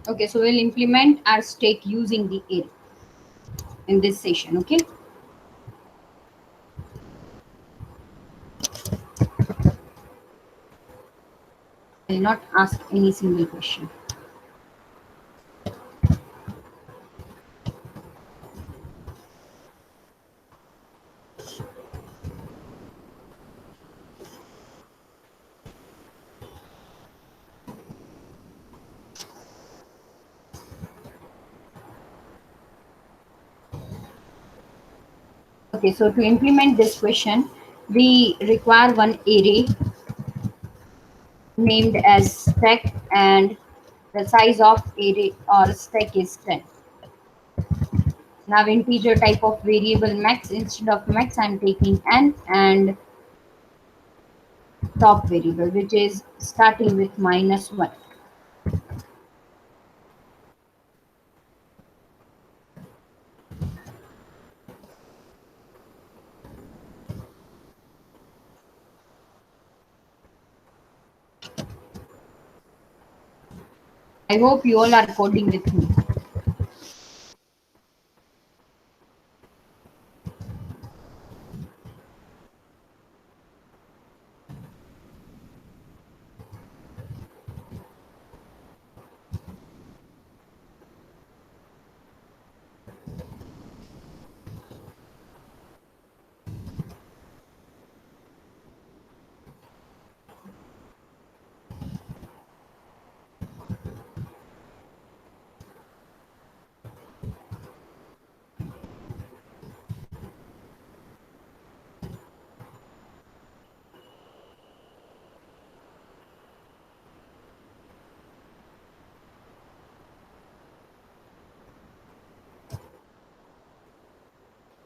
Okay, so we'll implement our stack using the array in this session. Okay. I'll not ask any single question. Okay, so to implement this question, we require one array named as stack, and the size of array or stack is 10. Now integer type of variable max, instead of max I'm taking n, and top variable which is starting with -1. I hope you all are coding with me.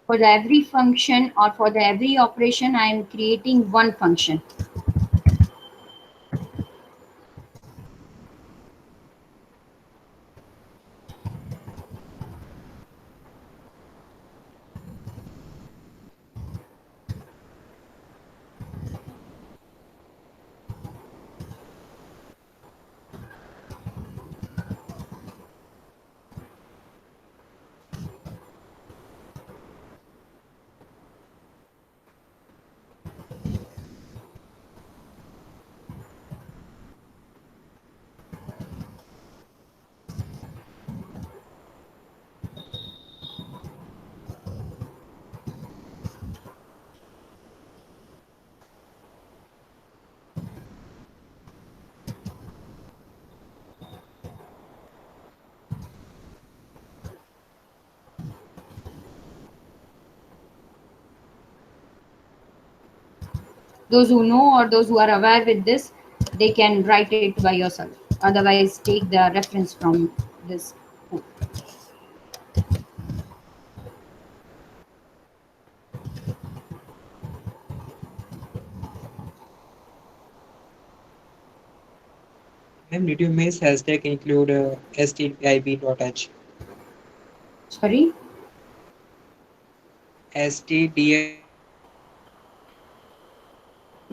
For the every function or for the every operation, I am creating one function. Those who know or those who are aware with this, they can write it by yourself. Otherwise, take the reference from this book. Ma'am, did you miss hashtag include stdib.h? Sorry,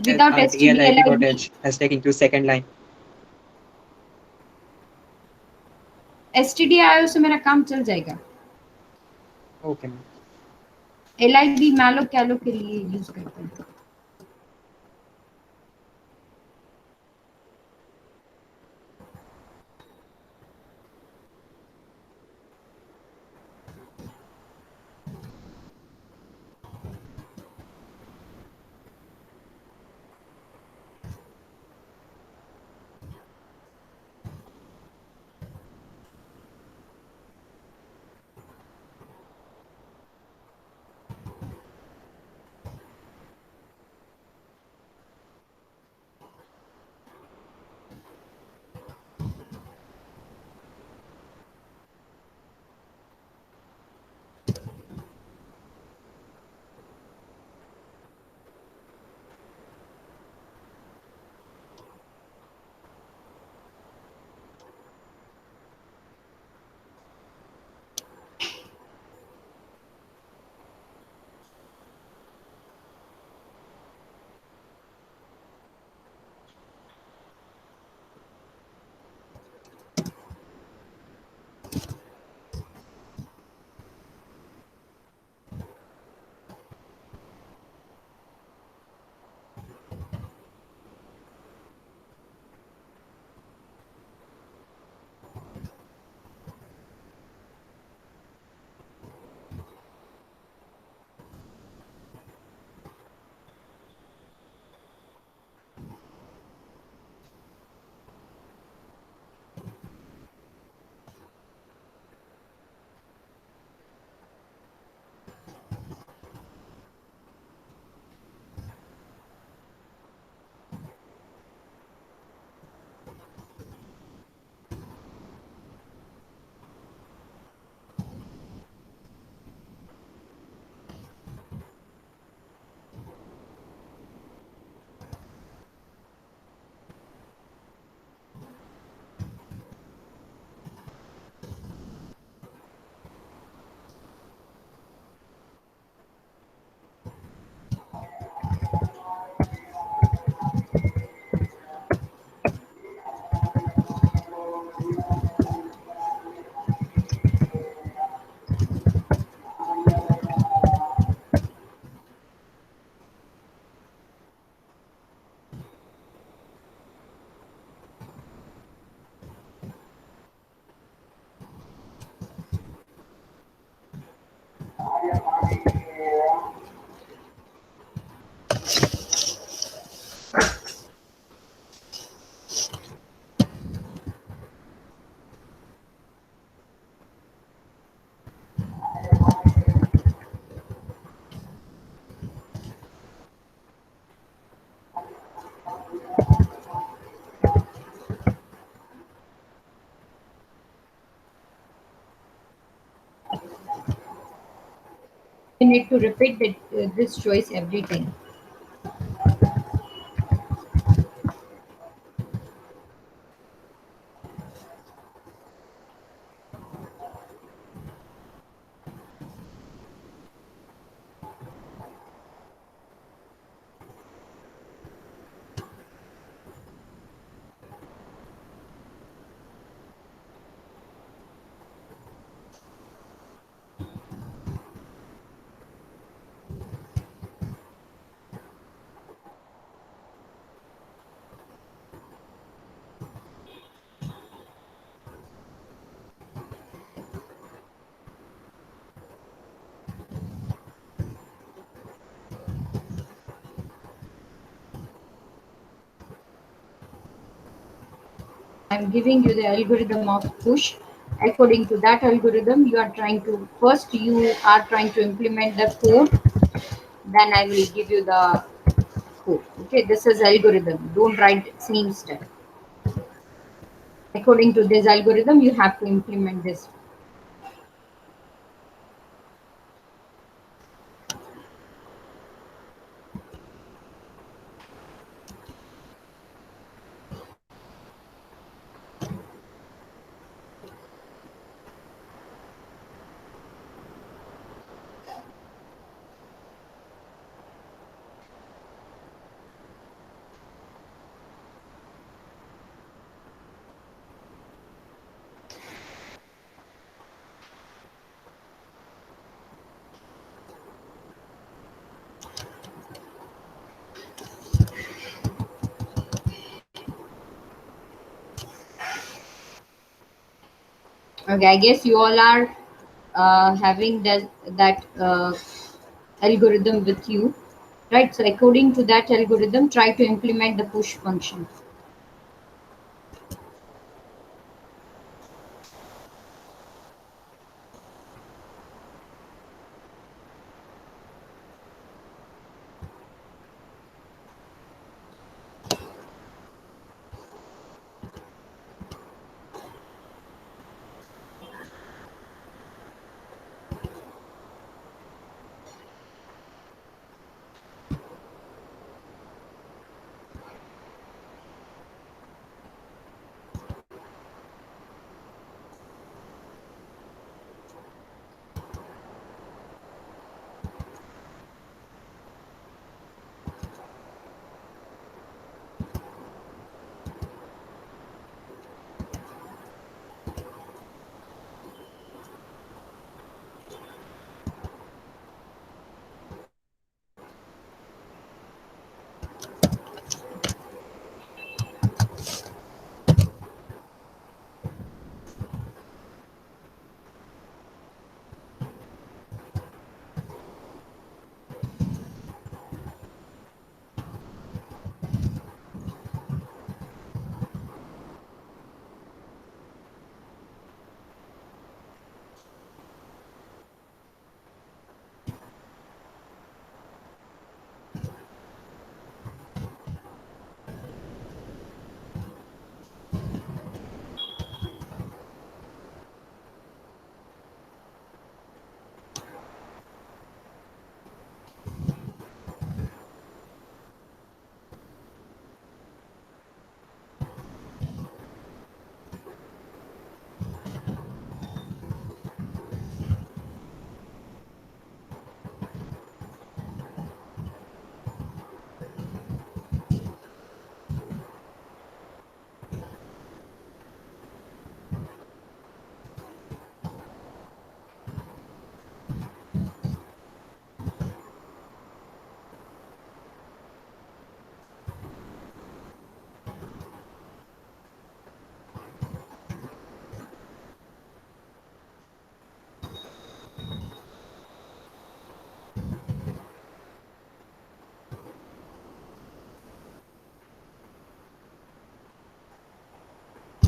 without stdlib.h. Hashtag include second line. stdio से मेरा काम चल जाएगा. Okay, ma'am. lib मैलो कैलो के लिए use करते हैं. You need to repeat this choice every time. I'm giving you the algorithm of push. According to that algorithm, you are trying to implement the code. Then I will give you the code. Okay, this is algorithm. Don't write same step. According to this algorithm, you have to implement this. Okay, I guess you all are having that algorithm with you, right? So according to that algorithm, try to implement the push function.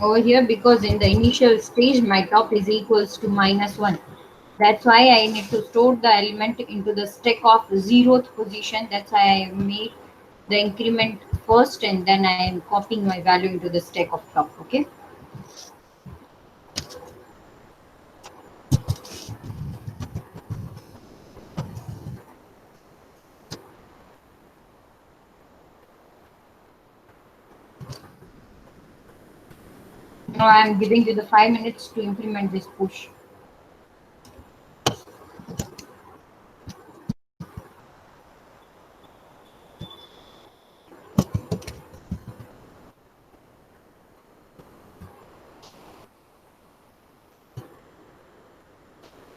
Over here, because in the initial stage my top is equals to -1, that's why I need to store the element into the stack of zeroth position. That's why I made the increment first, and then I am copying my value into the stack of top. Okay. Now I am giving you the 5 minutes to implement this push.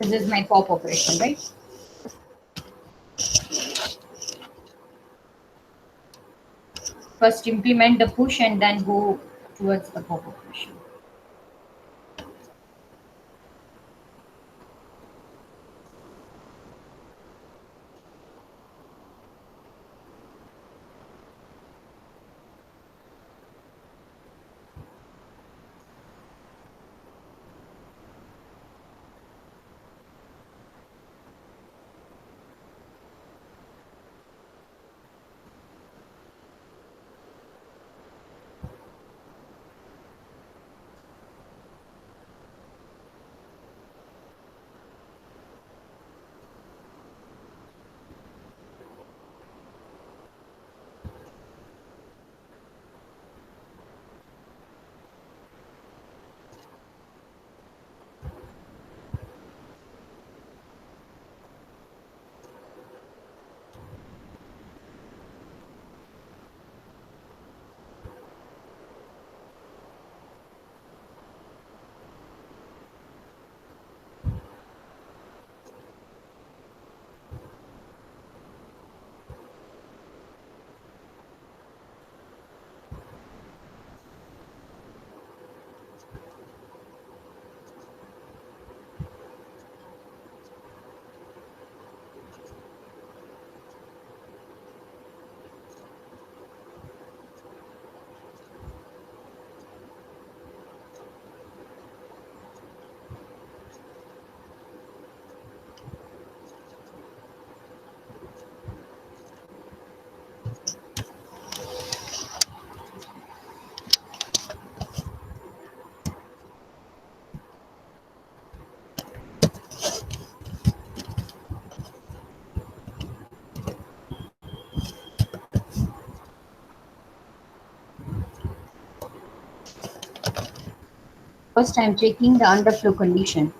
This is my pop operation, right? First implement the push and then go towards the pop operation. First, I am checking the underflow condition.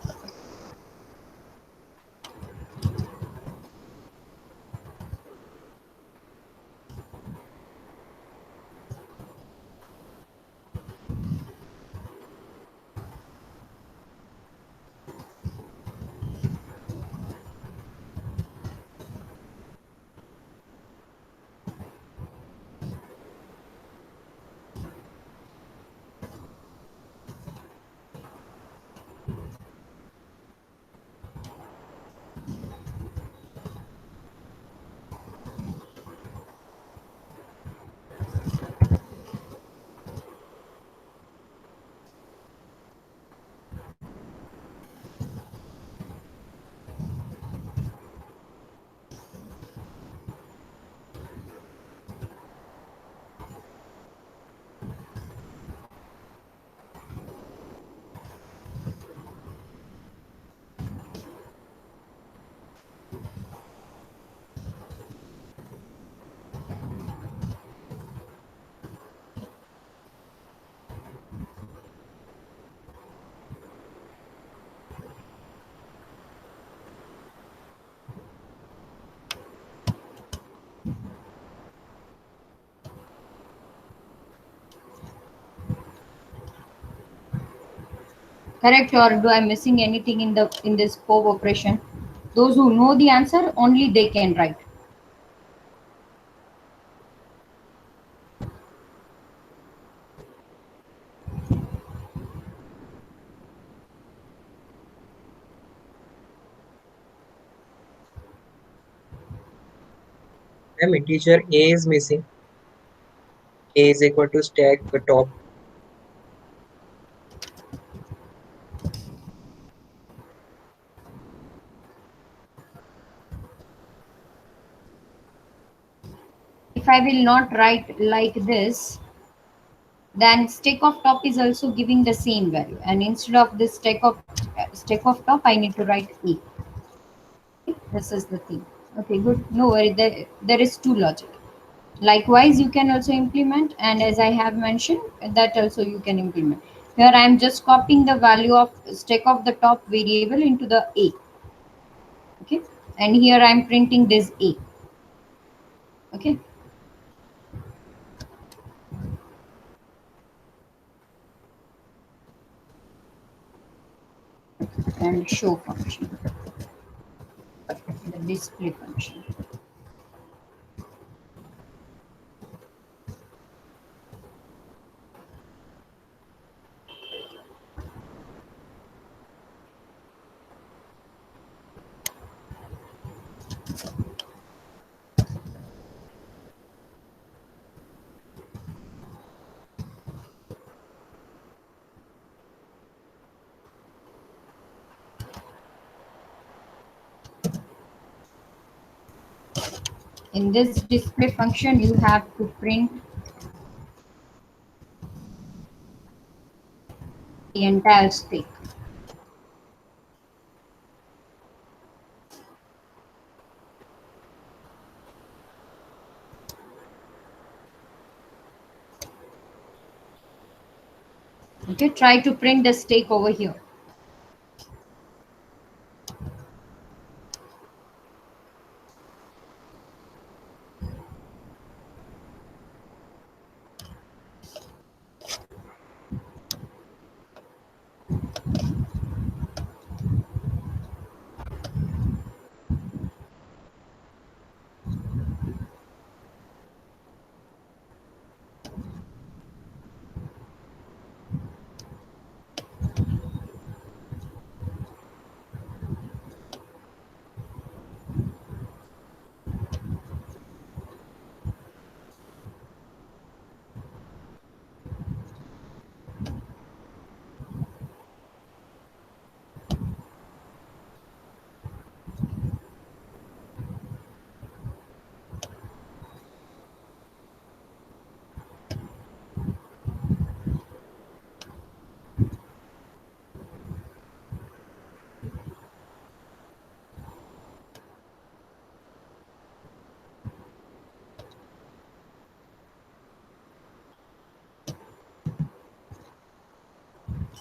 Correct, or do I missing anything in this pop operation? Those who know the answer only they can write. Ma'am, integer A is missing. A is equal to stack top. If I will not write like this, then stack of top is also giving the same value. And instead of this stack of top, I need to write A. Okay, this is the thing. Okay, good. No worry. There is two logic. Likewise, you can also implement, and as I have mentioned, that also you can implement. Here I am just copying the value of stack of the top variable into the A. Okay, and here I am printing this A. Okay, and show function, the display function. In this display function, you have to print the entire stack. Okay, try to print the stack over here.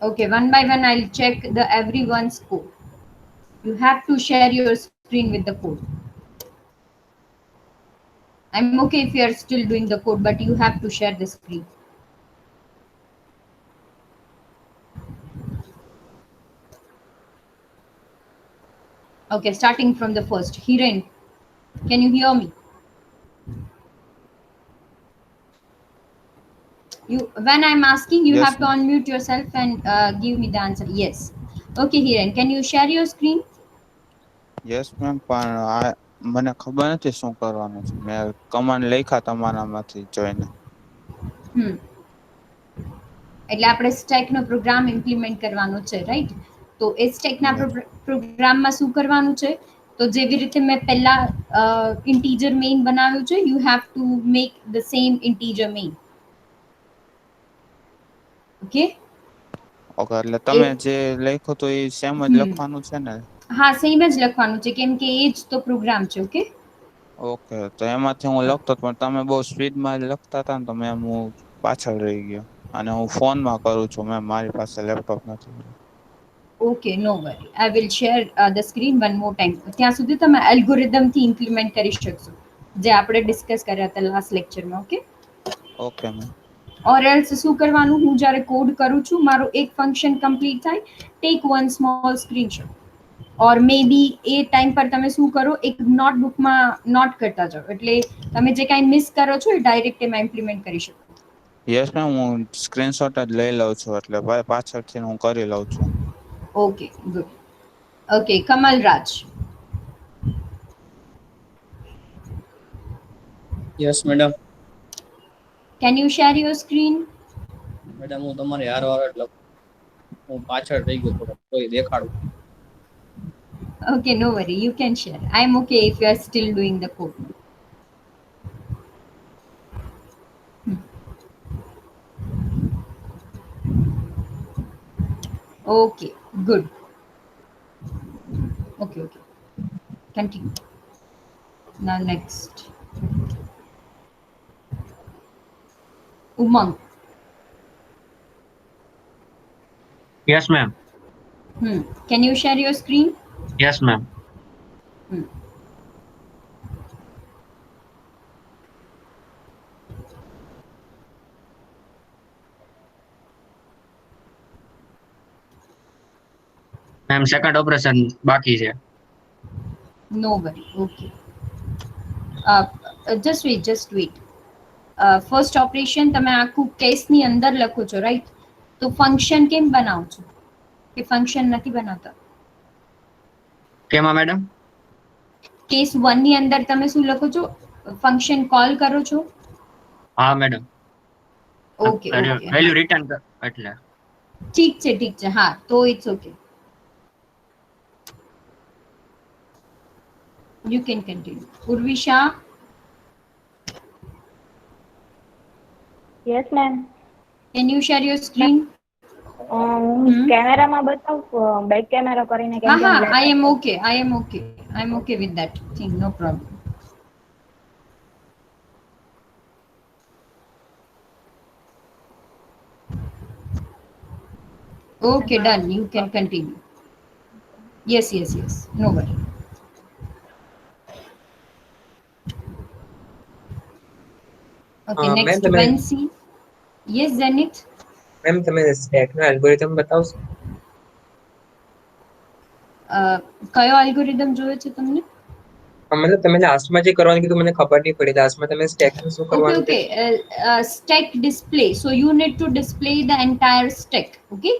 Okay, one by one I'll check the everyone's code. You have to share your screen with the code. I'm okay if you are still doing the code, but you have to share the screen. Okay, starting from the first. Hiren, can you hear me? You, when I'm asking, you Yes, have to ma'am. unmute yourself and give me the answer. Yes. Okay, Hiren, can you share your screen? Yes ma'am પણ આ મને ખબર નથી શું કરવાનું છે મેં command લખ્યા તમારામાંથી જોઈને. હમ. એટલે આપણે સ્ટેકનો પ્રોગ્રામ ઇમ્પ્લિમેન્ટ કરવાનો છે, રાઈટ? તો એ સ્ટેકના યસ પ્રોગ્રામમાં શું કરવાનું છે? તો જેવી રીતે મેં પહેલા ઇન્ટીજર મેઇન બનાવ્યું છે, you have to make the same integer main. Okay, okay એટલે એ તમે જે લખ્યું તો એ સેમ જ હમ લખવાનું છે ને? હા સેમ જ લખવાનું છે કેમ કે એ જ તો પ્રોગ્રામ છે. ઓકે, ઓકે તો એમાંથી હું લખતો હતો પણ તમે બહુ સ્પીડમાં લખતા હતા ને તો મેમ હું પાછળ રહી ગયો અને હું ફોનમાં કરું છું મેમ મારી પાસે લેપટોપ નથી. Okay, no worry. I will share the screen one more time. ત્યાં સુધી તમે એલ્ગોરિધમથી ઇમ્પ્લિમેન્ટ કરી શકશો જે આપણે ડિસ્કસ કર્યા હતા લાસ્ટ લેક્ચરમાં. Okay, okay ma'am. Or else શું કરવાનું, હું જ્યારે કોડ કરું છું મારો એક ફંક્શન કમ્પ્લીટ થાય, ટેક વન સ્મોલ સ્ક્રીનશોટ. ઓર મે બી એ ટાઈમ પર તમે શું કરો, એક નોટબુકમાં નોટ કરતા જાઓ એટલે તમે જે કાંઈ મિસ કરો છો એ ડાયરેક્ટ એમાં ઇમ્પ્લિમેન્ટ કરી શકો. યસ મેમ હું સ્ક્રીનશોટ જ લઈ લઉં છું એટલે પાછળથી હું કરી લઉં છું. Okay, good. Okay, Kamal Raj, yes madam. Can you share your screen? Madam હું તમારી હાર વાર જ લખું. હું પાછળ રહી ગયો થોડો, કોઈ દેખાડું. Okay, no worry, you can share. I'm okay if you are still doing the code. Okay, good. Okay, okay. Continue. Now next. Umang. Yes, ma'am. Can you share your screen? Yes, ma'am. Hmm. Ma'am, second operation બાકી છે. No worry. Okay. Just wait. First operation તમે આખું કેસની અંદર લખો છો, right? તો function કેમ બનાવો છો કે ફંક્શન નથી બનાવતા? કેમાં મેડમ? કેસ 1 ની અંદર તમે શું લખો છો? ફંક્શન કોલ કરો છો? હા madam. Okay okay, value return એટલે ઠીક છે, હા, તો it's okay. You can continue. Urvisha, yes ma'am. can you share your screen? કેમેરામાં બતાવું, બેક કેમેરા કરીને કેમ કે હા, હું I am laptop. okay. I'm okay with that thing. No problem. Okay, done. You can continue. Yes. No worry. Okay, ma'am, next તમે one C. Yes, Zenith. Ma'am તમે સ્ટેકનો algorithm બતાવશો? કયો અલ્ગોરિધમ જોઈએ છે તમને? મતલબ તમે લાસ્ટમાં જે કરવાનું કીધું મને ખબર નહીં પડી. લાસ્ટમાં તમે સ્ટેકનું શું કરવાનું Okay. Stack display. So you need to display the entire stack. Okay.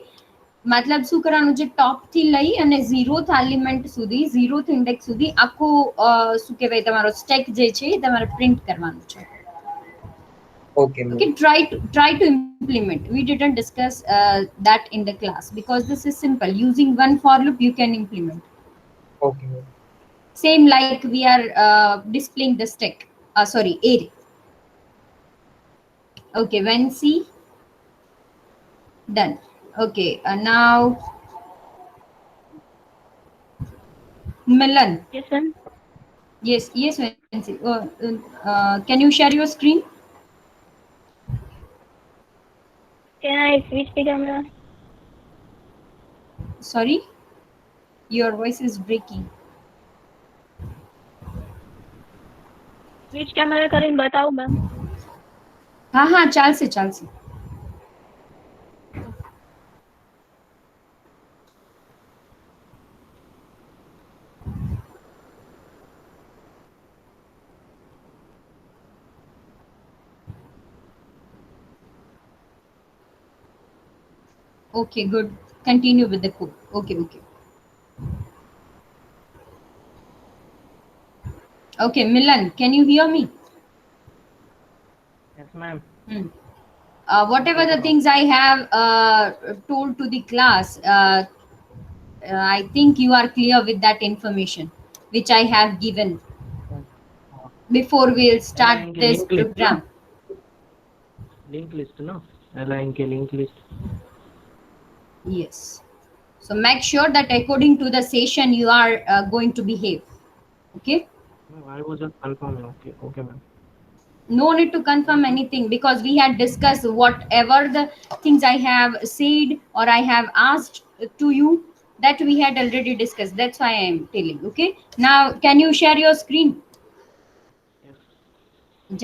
મતલબ શું કરવાનું છે, ટોપ થી લઈ અને 0th એલિમેન્ટ સુધી, 0th ઇન્ડેક્સ સુધી આખું શું કહેવાય તમારો સ્ટેક જે છે એ તમારે પ્રિન્ટ કરવાનું છે. Okay ma'am. Okay, try to implement. We didn't discuss that in the class because this is simple. Using one for loop you can implement. Okay ma'am. Same like we are displaying the stack. Sorry, array. Okay, when C done. Okay, now Milan. Yes ma'am. Yes, when C. Can you share your screen? Can I switch the camera? Sorry, your voice is breaking. Switch camera કરીને બતાવું ma'am. હા, ચાલશે. Okay, good. Continue with the code. Okay. Okay, Milan, can you hear me? Yes, ma'am. Whatever the things I have told to the class, I think you are clear with that information which I have given before we'll start this program. Link list નો LINK link list. Yes. So make sure that according to the session you are going to behave. Okay. I was just confirming. Okay ma'am. No need to confirm anything because we had discussed whatever the things I have said or I have asked to you, that we had already discussed. That's why I am telling. Okay. Now, can you share your screen? Yes.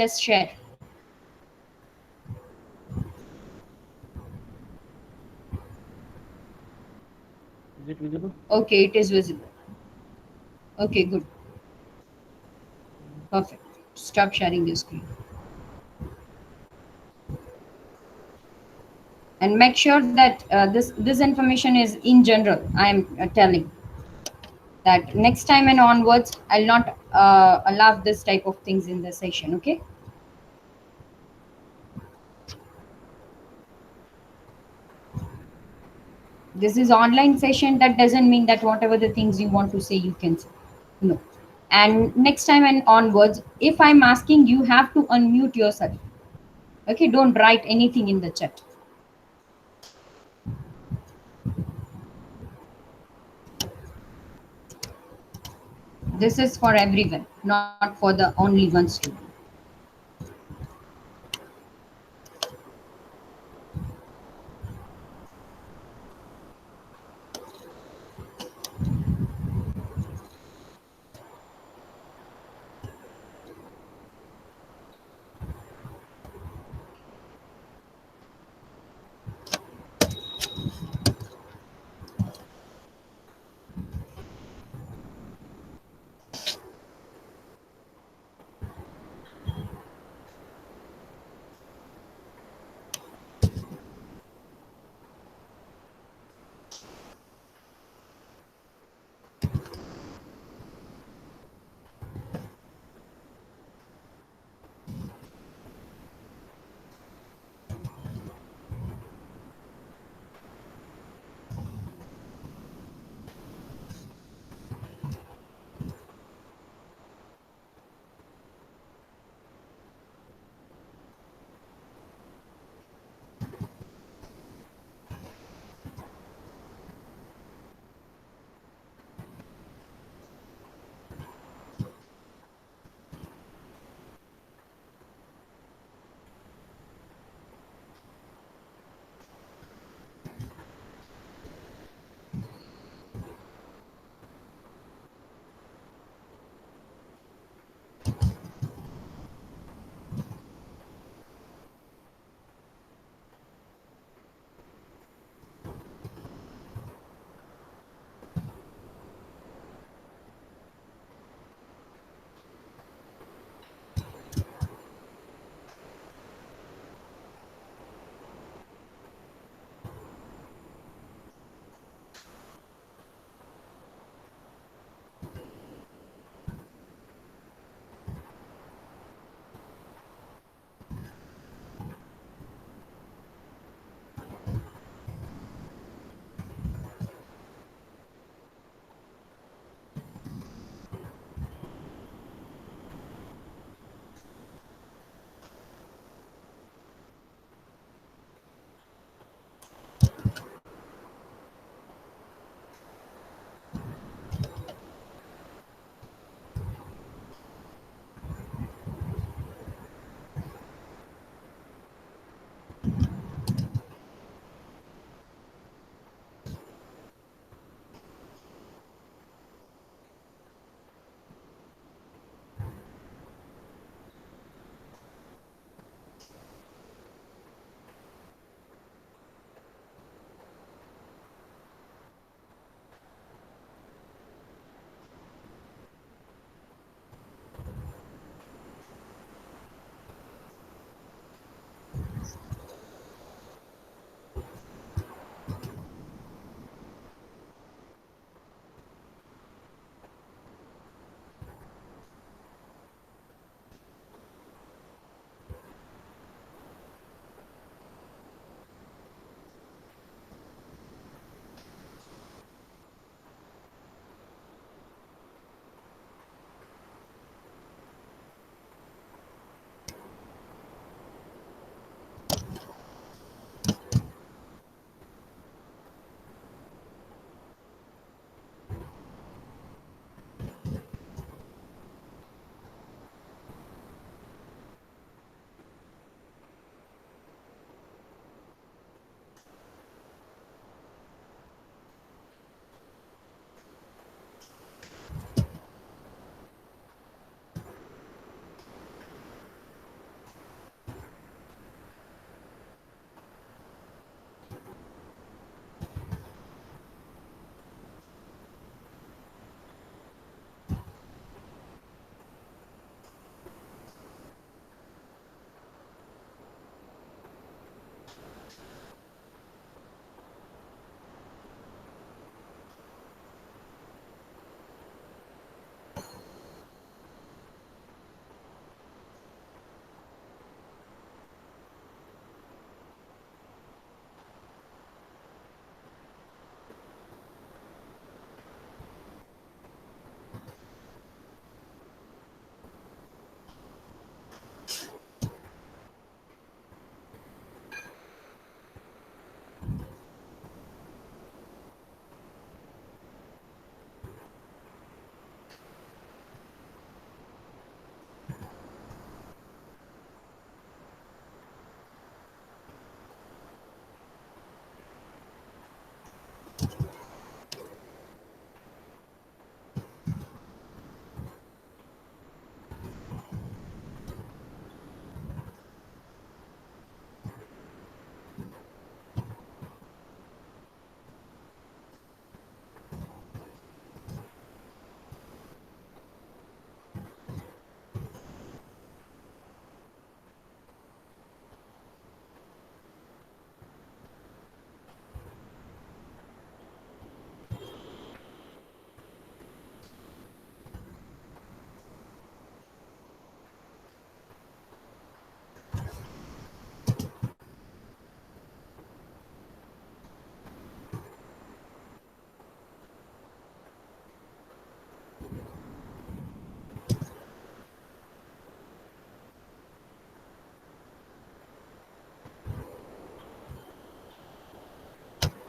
Just share. Is it visible? Okay, it is visible. Okay, good. Perfect. Stop sharing your screen. And make sure that this information is in general. I am telling that next time and onwards I'll not allow this type of things in the session. Okay. This is online session. That doesn't mean that whatever the things you want to say you can say. No. And next time and onwards, if I'm asking, you have to unmute yourself. Okay, don't write anything in the chat. This is for everyone, not for the only one student.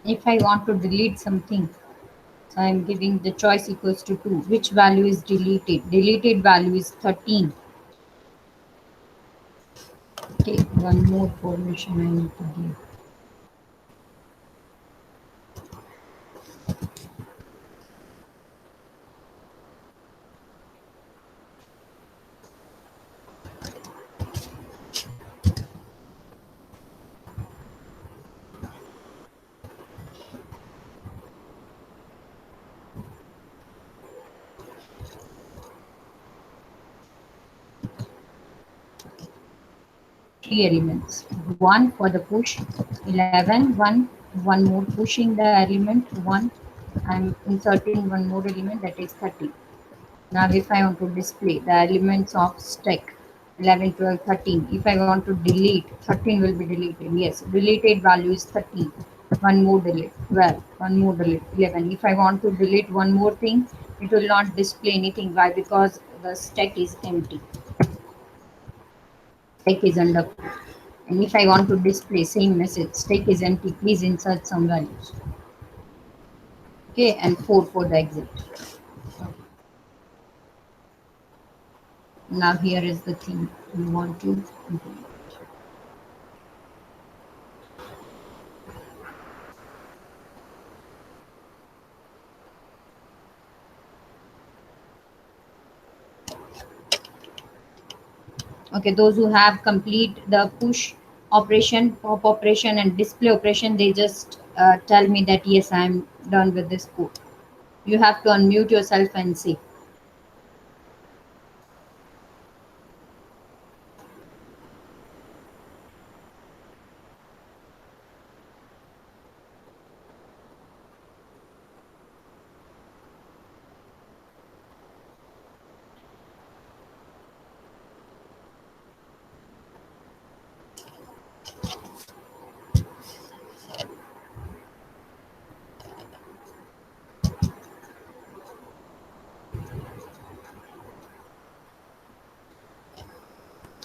If I want to delete something, so I'm giving the choice equals to 2. Which value is deleted? Deleted value is 13. Okay, one more formation I need to give. Three elements. One for the push, 11, one more pushing the element, one. I'm inserting one more element, that is 30. Now if I want to display the elements of stack 11, 12, 13, if I want to delete, 13 will be deleted. Yes, deleted value is 13. One more delete, 12, one more delete, 11. If I want to delete one more thing, it will not display anything. Why? Because the stack is empty. Stack is under. And if I want to display same message, stack is empty, please insert some values. Okay, and 4 for the exit. Now here is the thing we want to implement. Okay, those who have complete the push operation, pop operation, and display operation, they just tell me that yes, I'm done with this code. You have to unmute yourself and say.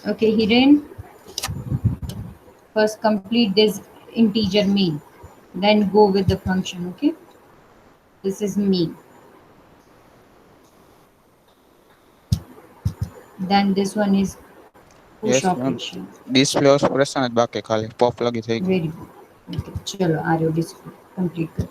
Okay, Hiren, first complete this integer main, then go with the function. Okay, this is main. Then this one is push Yes, ma'am. operation. Display operation જ બાકી ખાલી pop લગી થઈ ગયું. Very good. Okay, चलो आर्यो display complete कर.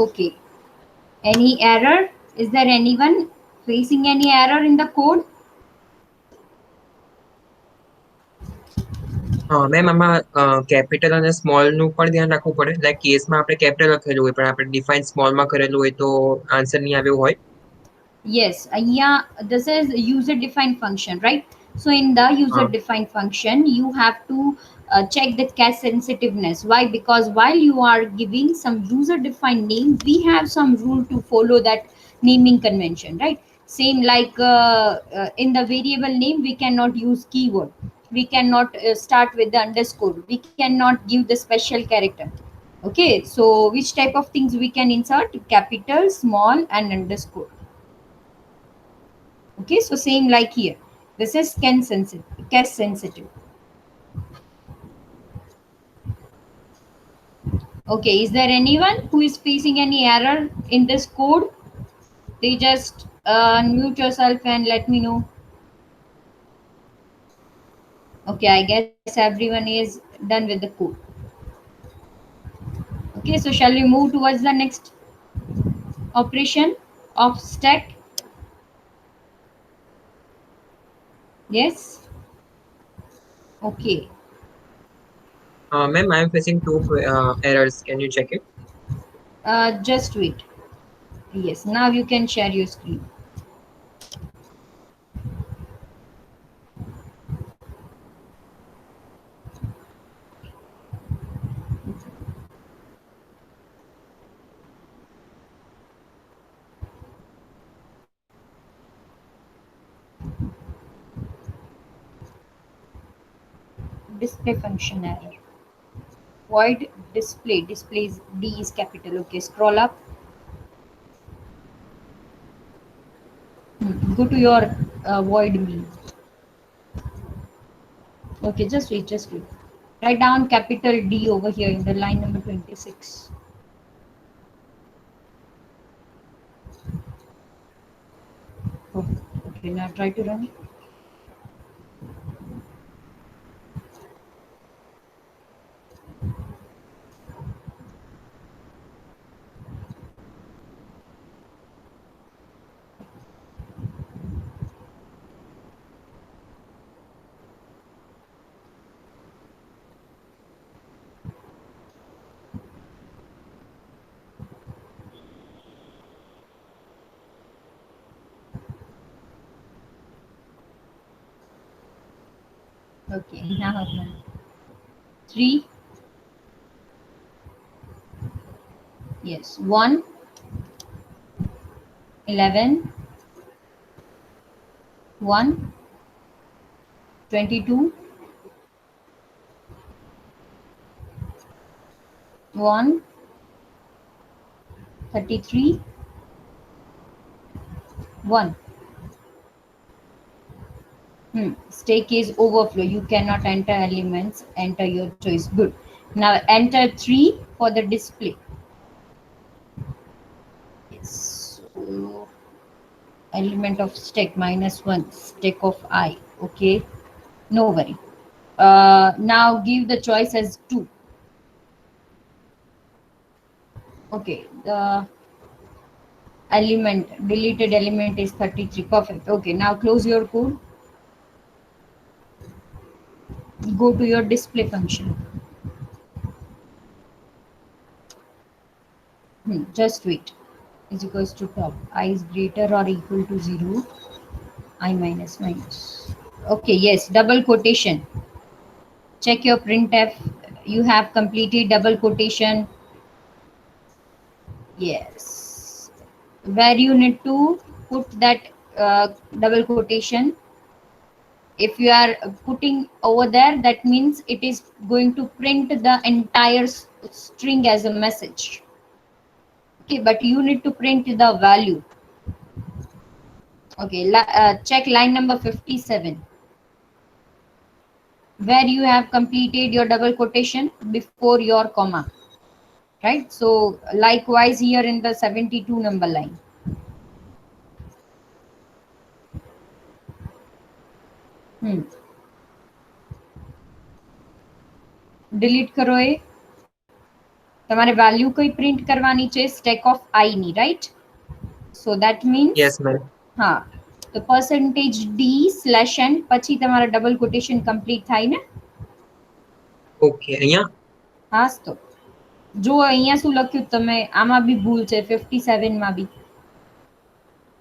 Okay. Any error? Is there anyone facing any error in the code? Ma'am આમાં capital અને સ્મોલ નું પણ ધ્યાન રાખવું પડે, લાઈક કેસમાં આપણે કેપિટલ લખેલું હોય પણ આપણે ડિફાઇન સ્મોલમાં કરેલું હોય તો આન્સર નહીં આવ્યો હોય. Yes, yeah, this is user defined function, right? So in the user defined function, you have to check the cache sensitiveness. Why? Because while you are giving some user defined name, we have some rule to follow that naming convention, right? Same like in the variable name, we cannot use keyword. We cannot start with the underscore. We cannot give the special character. Okay, so which type of things we can insert? Capital, small, and underscore. Okay, so same like here. This is cache sensitive. Cache sensitive. Okay, is there anyone who is facing any error in this code? They just unmute yourself and let me know. Okay, I guess everyone is done with the code. Okay, so shall we move towards the next operation of stack? Yes. Okay. Ma'am, I am facing two errors. Can you check it? Just wait. Yes, now you can share your screen. Display function error. Void display. Displays D is capital. Okay, scroll up. Go to your void me. Okay, just wait, just wait. Write down capital D over here in the line number 26. Oh, okay, now try to run it. Okay, now 3. Yes, 1, 11, 1, 22, 1, 33, 1. Stake is overflow. You cannot enter elements. Enter your choice. Good. Now enter 3 for the display. Yes. So, element of stack -1. Stack of I. Okay. No worry. Now give the choice as 2. Okay. The deleted element is 33. Perfect. Okay. Now close your code. Go to your display function. Just wait. Is equals to top. I is greater or equal to 0. I minus minus. Okay. Yes. Double quotation. Check your printf. You have completed double quotation. Yes. Where you need to put that double quotation. If you are putting over there, that means it is going to print the entire string as a message. Okay, but you need to print the value. Okay, check line number 57. Where you have completed your double quotation before your comma. Right? So likewise here in the 72 number line. Delete करो ये. તમારે value કઈ print કરવાની છે stack of આઈ ની, right? So that means yes ma'am. હા, તો percentage d slash n પછી તમારા ડબલ કોટેશન કમ્પ્લીટ થાય ને? ઓકે, અહીંયા હાસ તો જો અહીંયા શું લખ્યું તમે, આમાં બી ભૂલ છે 57 માં બી.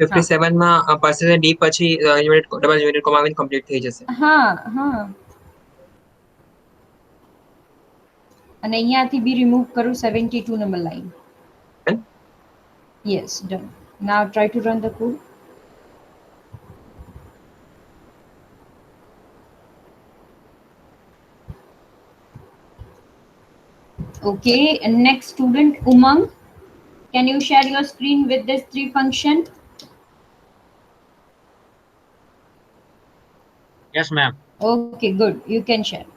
57 માં percentage d પછી યુનિટ ડબલ યુનિટ કોમા આવીને કમ્પ્લીટ થઈ જશે. હા હા, અને અહીંયાથી બી રિમૂવ કરું 72 number line. Done? Yes, done. Now try to run the code. Okay, next student Umang, can you share your screen with this 3 function? Yes, ma'am. Okay, good. You can share.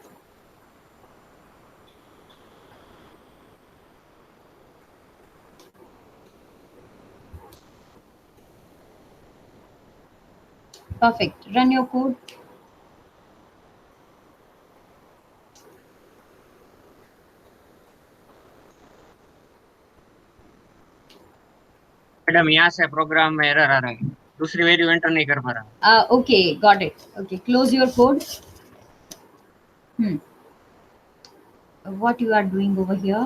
Perfect. Run your code. Madam यहाँ से programme में error आ रहा है, दूसरी value enter नहीं कर पा रहा। Okay, got it. Okay, close your code. What you are doing over here?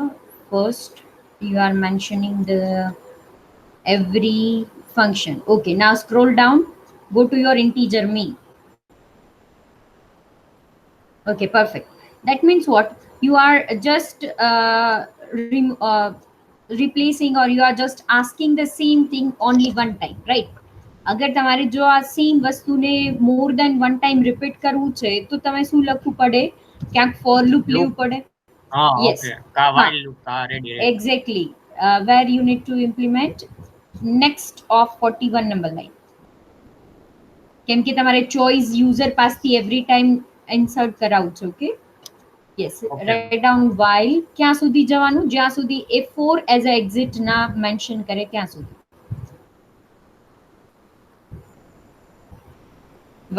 First, you are mentioning the every function. Okay, now scroll down. Go to your integer me. Okay, perfect. That means what? You are just replacing, or you are just asking the same thing only one time, right? अगर તમારે જો આ same વસ્તુને મોર than one time repeat કરવું છે તો તમે શું લખવું પડે? ક્યાંક ફોર લૂપ લેવું પડે. हाँ, Yes. ओके, का हाँ. while loop का ready है। Exactly. Where you need to implement next of 41 number line. કેમ કે તમારે ચોઇસ યુઝર પાસથી એવરી ટાઈમ ઇન્સર્ટ કરાવું છે. Okay, yes. Okay. Write down while ક્યાં સુધી જવાનું? જ્યાં સુધી એ 4 એઝ અ એક્ઝિટ ના મેન્શન કરે ત્યાં સુધી.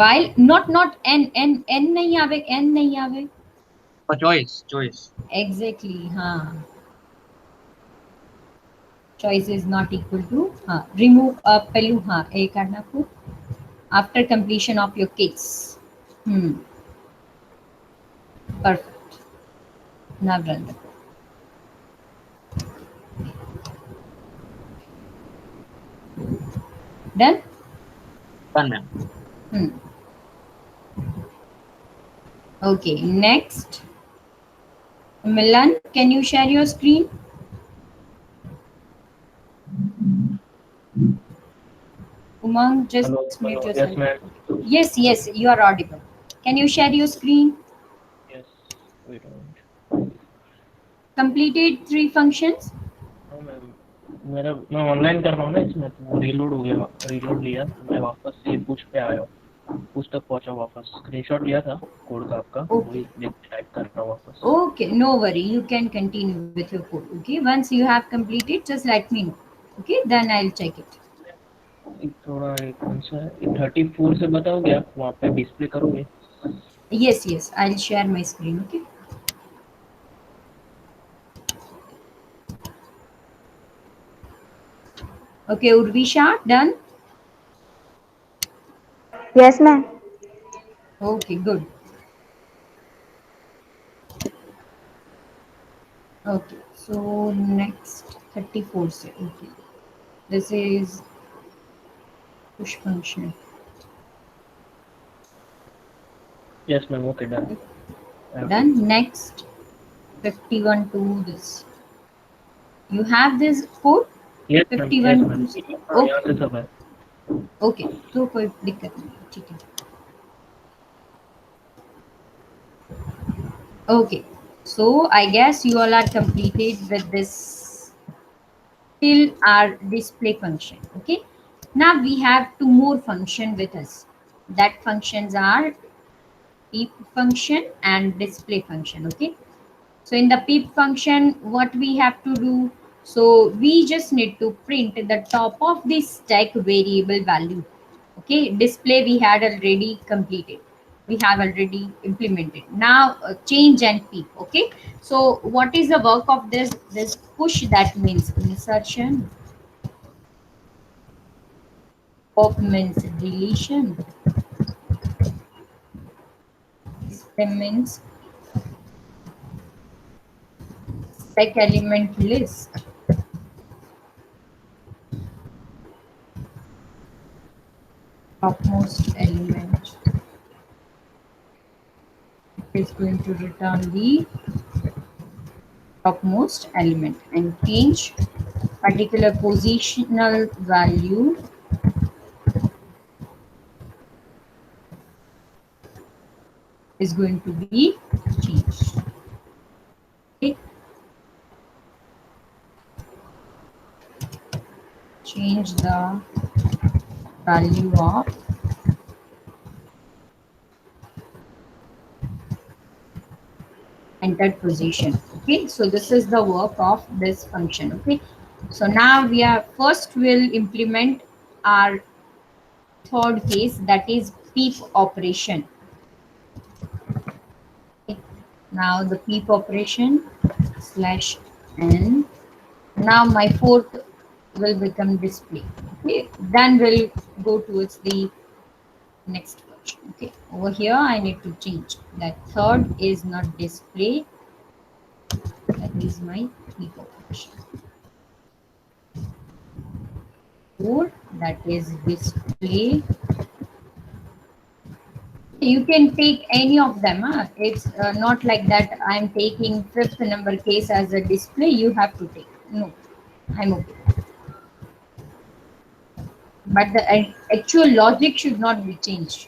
while not n નહીં આવે, n નહીં આવે. तो choice Exactly, हाँ. Choice is not equal to, हाँ, remove પેલું, हाँ, એ કાઢ નાખું. After completion of your case. Perfect. Now run the code. Done? done, ma'am। Okay, next. Milan, can you share your screen? Umang, just Hello, mute hello. yourself. Yes, ma'am. Yes, you are audible. Can you share your screen? Yes. Wait a minute. Completed 3 functions? हाँ ma'am, मेरा मैं online कर रहा हूँ ना इसमें, तो reload हो गया, रीलोड लिया तो मैं वापस से पुश पे आया हूँ, पुश तक पहुँचा वापस, स्क्रीनशॉट लिया था कोड का आपका, Okay. वही देख टाइप कर रहा हूँ वापस। Okay, no worry. You can continue with your code. Okay, once you have completed, just let me know. Okay, then I'll check it. एक थोड़ा एक कौन सा है 34 से बताओगे आप, वहाँ पे डिस्प्ले करोगे? Yes, I'll share my screen. Okay. Okay, Urvisha, done? Yes, ma'am. Okay, good. Okay, so next 34 say, okay. This is push function. Yes ma'am, okay, done. Done. Next 51 to this. You have this code? Yes ma'am, 51 yes ma'am. to, हाँ, यहाँ से सब है। okay, तो कोई दिक्कत नहीं, ठीक है. Okay, so I guess you all are completed with this till our display function. Okay, now we have 2 more function with us. That functions are peep function and display function. Okay, so in the peep function, what we have to do? So we just need to print the top of the stack variable value. Okay, display we had already completed. we have already implemented. Now change and peep. Okay, so what is the work of this push? That means insertion, pop means deletion, stem means spec element list, topmost element is going to return the topmost element, and change particular positional value is going to be changed. Okay. Change the value of entered position. Okay, so this is the work of this function. Okay, so now we are first will implement our third case, that is peep operation. Okay. Now the peep operation slash n. Now my fourth will become display. Okay, then we'll go towards the next version. Okay, over here I need to change that third is not display, that is my peep operation. Four, that is display. You can take any of them. It's not like that I'm taking fifth number case as a display. You have to take. No, I'm okay. But the actual logic should not be changed.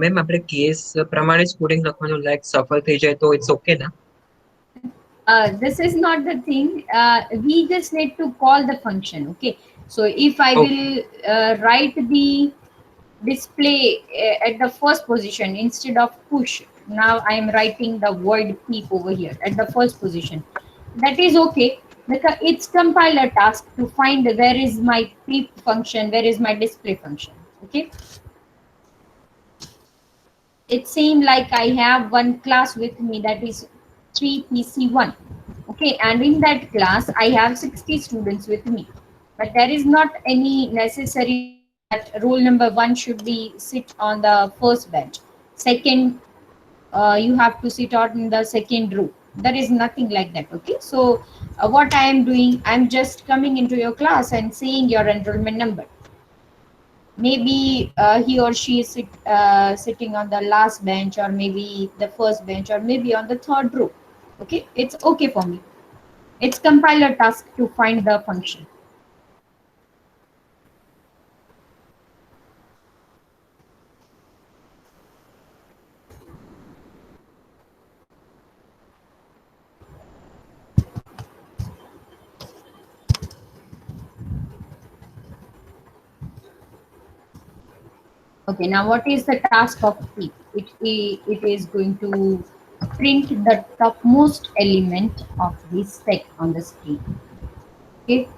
Ma'am આપણે case પ્રમાણે જ coding લખવાનું, like સફળ થઈ જાય તો it's okay ના? This is not the thing. We just need to call the function. Okay, so if I will write the display at the first position instead of push, now I am writing the word peep over here at the first position, that is okay, because it's compiler task to find where is my peep function, where is my display function. Okay, it seems like I have one class with me, that is 3PC1. Okay, and in that class I have 60 students with me, but there is not any necessary that roll number 1 should be sit on the first bench, second you have to sit on the second row. There is nothing like that. Okay, so what I am doing, I'm just coming into your class and saying your enrollment number. Maybe he or she is sitting on the last bench, or maybe the first bench, or maybe on the third row. Okay, it's okay for me. It's compiler task to find the function. Okay, now what is the task of peep? It is going to print the topmost element of the stack on the screen. Okay,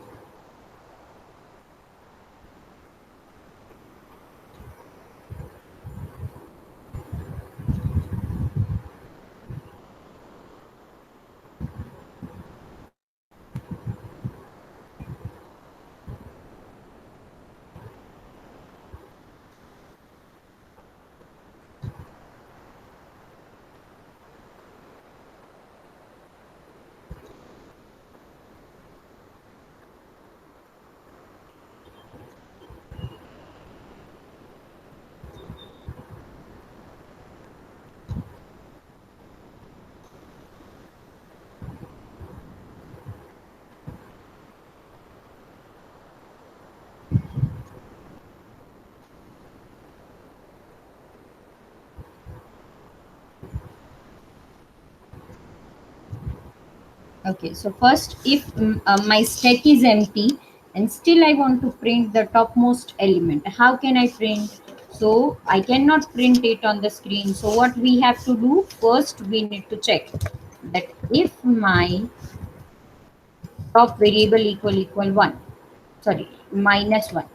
okay, so first, if my stack is empty and still I want to print the topmost element, how can I print? So I cannot print it on the screen. So what we have to do, first we need to check that if my top variable equal 1, sorry, -1,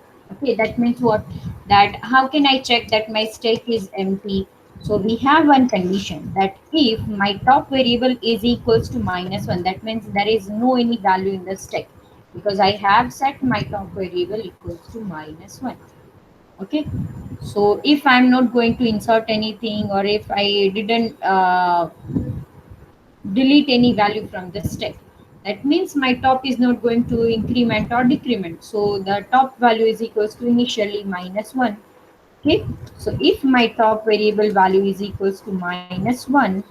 Okay, that means what? That how can I check that my stack is empty? So we have one condition that if my top variable is equals to -1, that means there is no any value in the stack because I have set my top variable equals to -1. Okay, so if I'm not going to insert anything or if I didn't delete any value from the stack, that means my top is not going to increment or decrement, so the top value is equals to initially -1. Okay, so if my top variable value is equals to -1,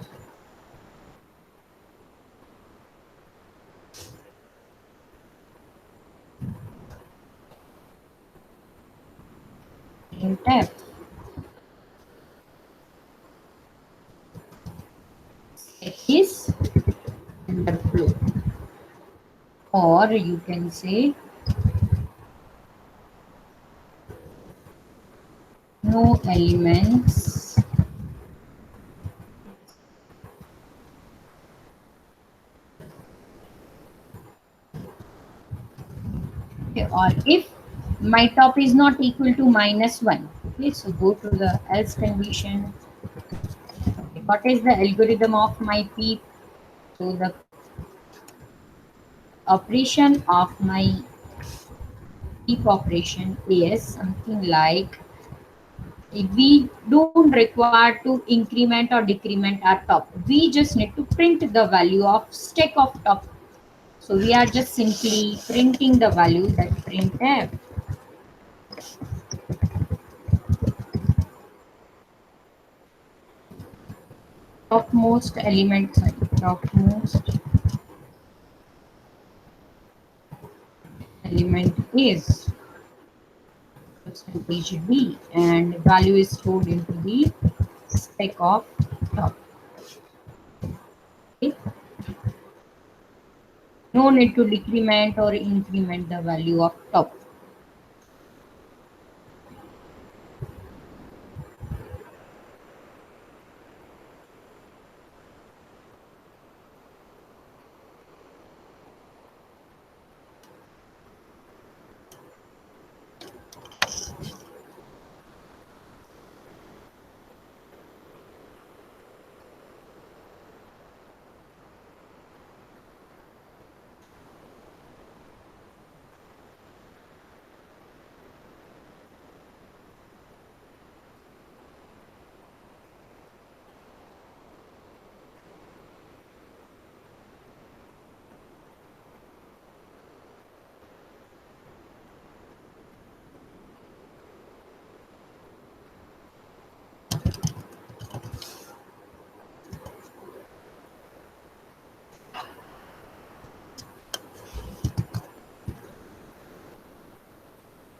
printf is underflow, or you can say no elements okay, or if my top is not equal to -1. Okay, so go to the else condition. Okay, what is the algorithm of my peep? So the operation of my peep operation is something like we don't require to increment or decrement our top. We just need to print the value of stack of top. So we are just simply printing the value that printf topmost element, sorry, topmost element is percentage b and value is stored into the stack of top. Okay. No need to decrement or increment the value of top.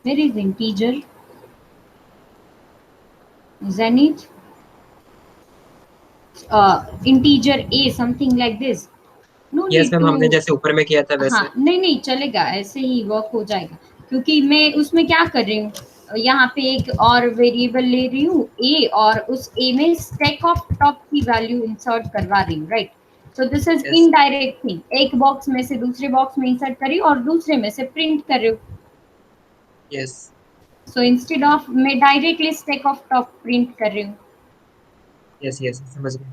Where is integer? Zenith? Integer a something like this. No yes need ma'am, to. हमने जैसे ऊपर में किया था हाँ वैसे। नहीं नहीं चलेगा, ऐसे ही वर्क हो जाएगा क्योंकि मैं उसमें क्या कर रही हूँ, यहाँ पे एक और वेरिएबल ले रही हूँ ए और उस ए में स्टैक ऑफ टॉप की वैल्यू इंसर्ट करवा रही हूँ, right? So this is yes indirect thing, एक बॉक्स में से दूसरे बॉक्स में इंसर्ट करी और दूसरे में से प्रिंट कर रही हूँ। यस सो इंस्टेड ऑफ मैं directly stack of top print कर रही हूँ। यस यस समझ गए।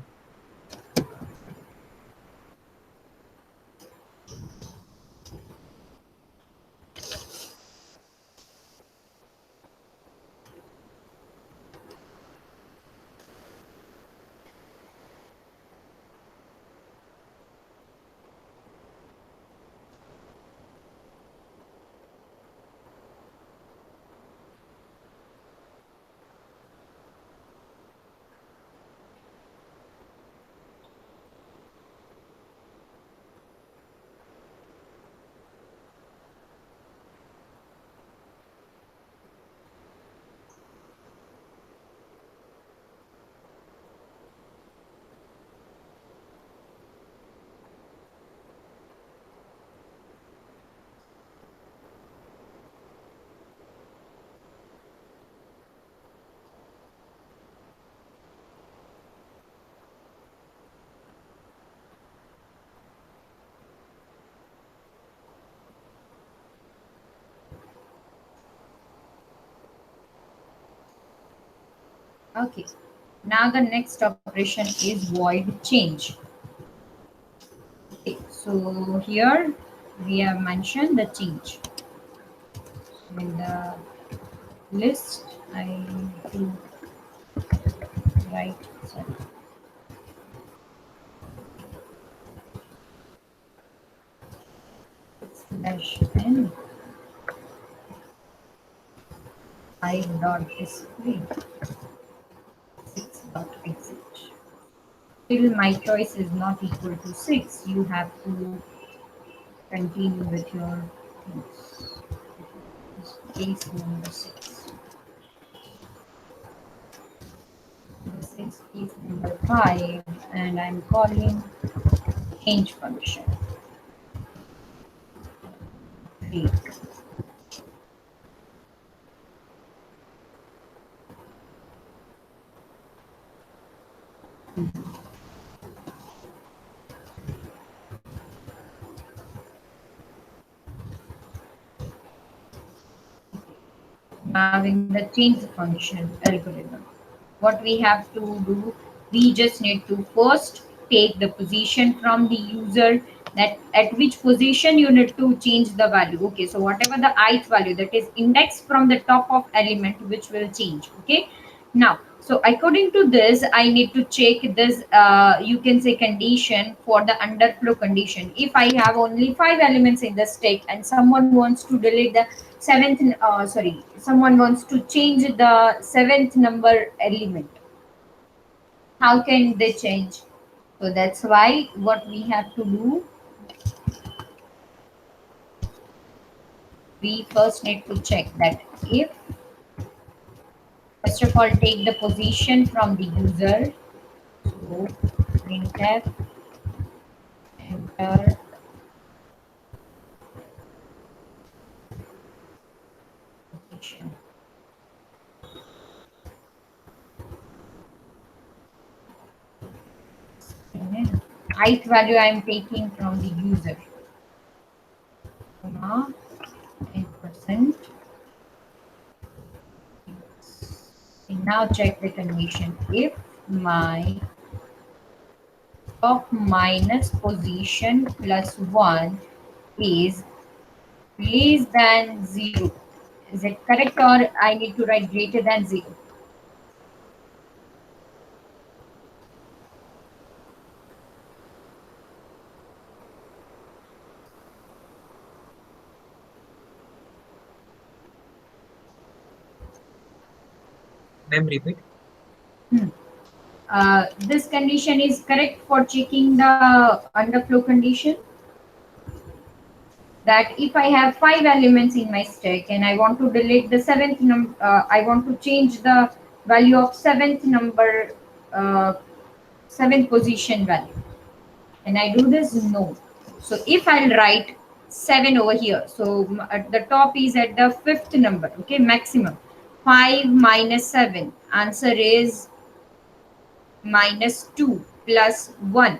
Okay. Now the next operation is void change. Okay, so here we have mentioned the change. In the list, I need to write, sorry, slash n I dot display 6 dot exit. Till my choice is not equal to 6, you have to continue with your things. Case number 6. This is case number 5, and I'm calling change function. Break. Now in the change function algorithm, what we have to do, we just need to first take the position from the user, that at which position you need to change the value. Okay, so whatever the ith value, that is index from the top of element, which will change. Okay, now so according to this, I need to check this, you can say condition for the underflow condition. If I have only 5 elements in the stack and someone wants to delete the seventh, sorry, someone wants to change the seventh number element, how can they change? So that's why what we have to do, we first need to check that if, first of all, take the position from the user. So printf enter position. Ith value I am taking from the user, comma 10%. Now check the condition. If my top minus position plus 1 is less than 0, is it correct, or I need to write greater than 0? Ma'am, repeat. This condition is correct for checking the underflow condition. That if I have 5 elements in my stack and I want to delete the seventh number, I want to change the value of seventh number, seventh position value, and I do this, no. So if I'll write 7 over here, so at the top is at the fifth number, okay, maximum. 5 minus 7, answer is minus 2 plus 1.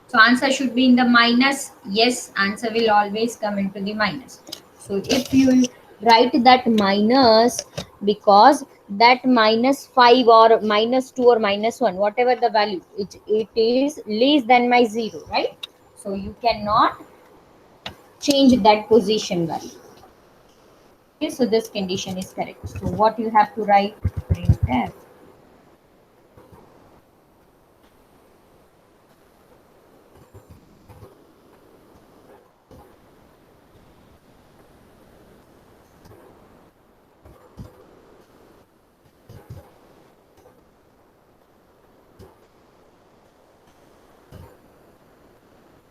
So answer should be in the minus. Yes, answer will always come into the minus. So if you write that minus, because that minus 5 or minus 2 or minus 1, whatever the value, it is less than my 0, right? So you cannot change that position value. Okay, so this condition is correct. So what you have to write, printf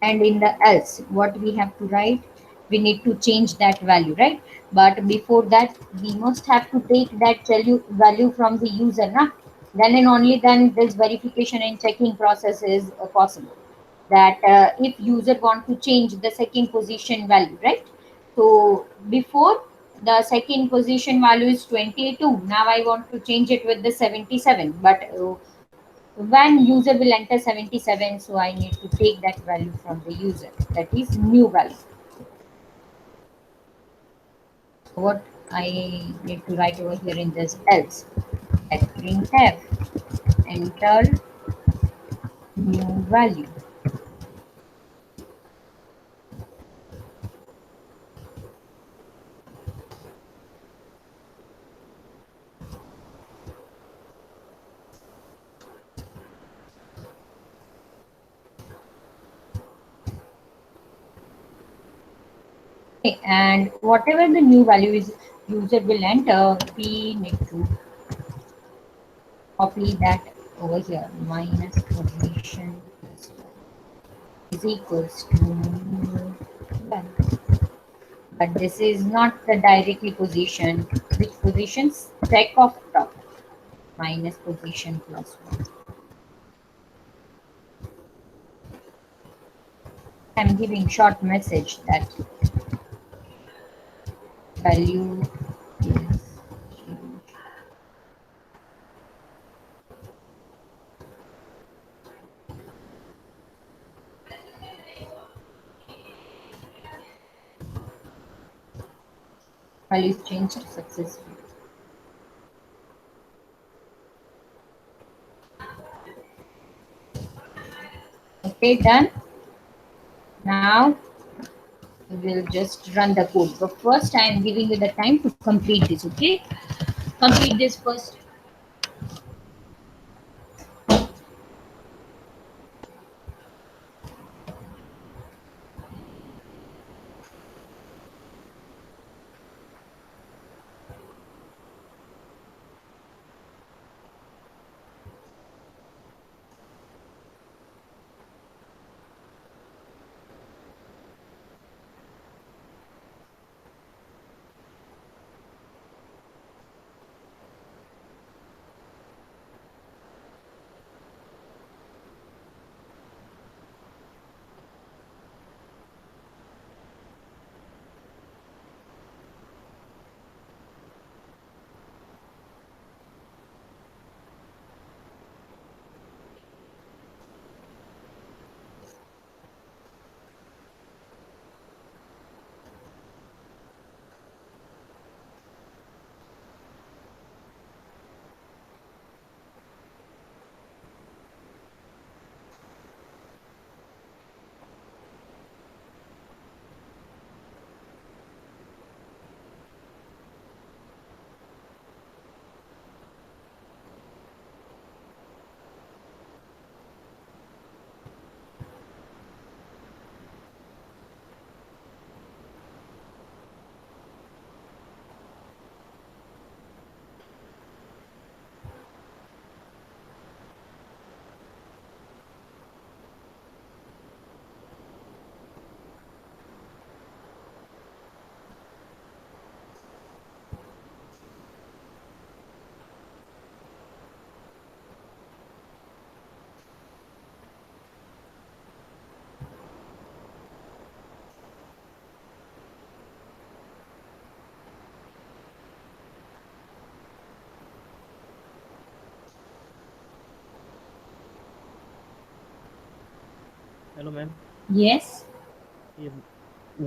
and in the else, what we have to write, we need to change that value, right? But before that, we must have to take that value from the user, na? Then and only then this verification and checking process is possible. That if user want to change the second position value, right? So before, the second position value is 22, now I want to change it with the 77, but when user will enter 77, so I need to take that value from the user, that is new value. What I need to write over here in this else, that printf enter new value. Okay, and whatever the new value is user will enter, we need to copy that over here. Minus position is equals to new value. But this is not the directly position. Which position? Stack of top minus position plus 1. I'm giving short message that value is changed. Value is changed successfully. Okay, done. Now we will just run the code. But first I am giving you the time to complete this, okay? Complete this first. Hello ma'am, Yes. ये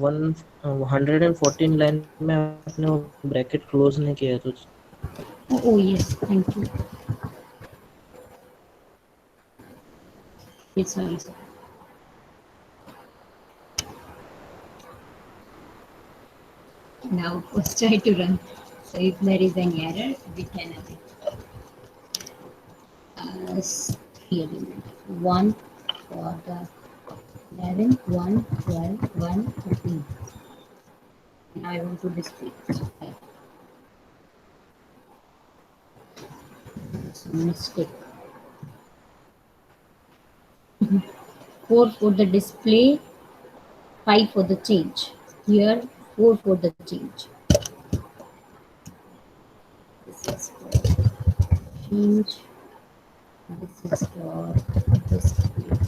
114 line में आपने bracket close नहीं किया है तो Oh yes, thank you. Yes, sorry, sir. Now first try to run. So if there is any error, we can have it. Three element. One for the 11, 1, 12, 1, 13. Now I want to display it. Okay. It's a mistake. 4 for the display, 5 for the change. Here, 4 for the change. This is for change. This is for display.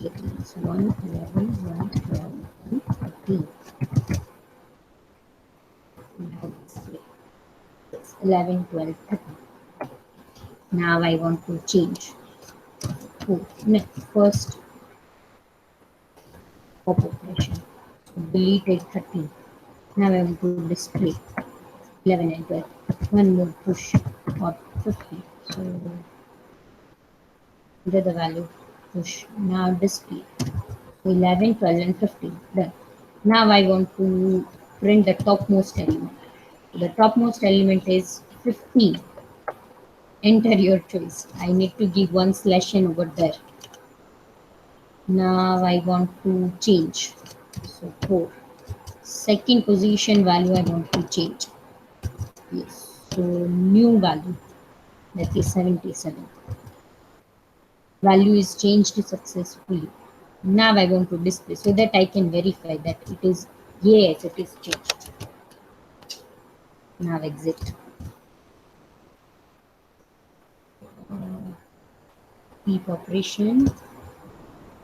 It's 1, 11, 1, 12, 1, 13. Now display. It's 11, 12, 13. Now I want to change. Oh, next, first pop operation. So deleted 13. Now I want to display 11 and 12. One more push or 50. So enter the value, push. Now display 11, 12 and 15. Done. Now I want to print the topmost element. The topmost element is 15. Enter your choice. I need to give one slash n over there. Now I want to change. So 4. Second position value I want to change. Yes. So new value, that is 77. Value is changed successfully. Now I want to display so that I can verify that it is, yes, it is changed. Now exit. Peep operation.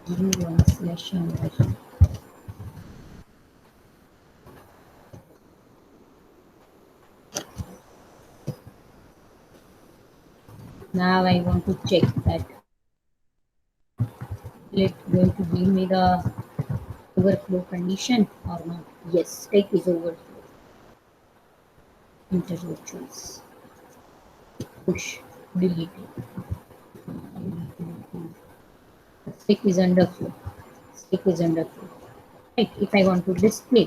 Give one slash n over here. Now I want to check that it going to give me the overflow condition or not. Yes, stack is overflow. Enter your choice. Push, delete it. Stack is underflow. Stack is underflow. Right. If I want to display,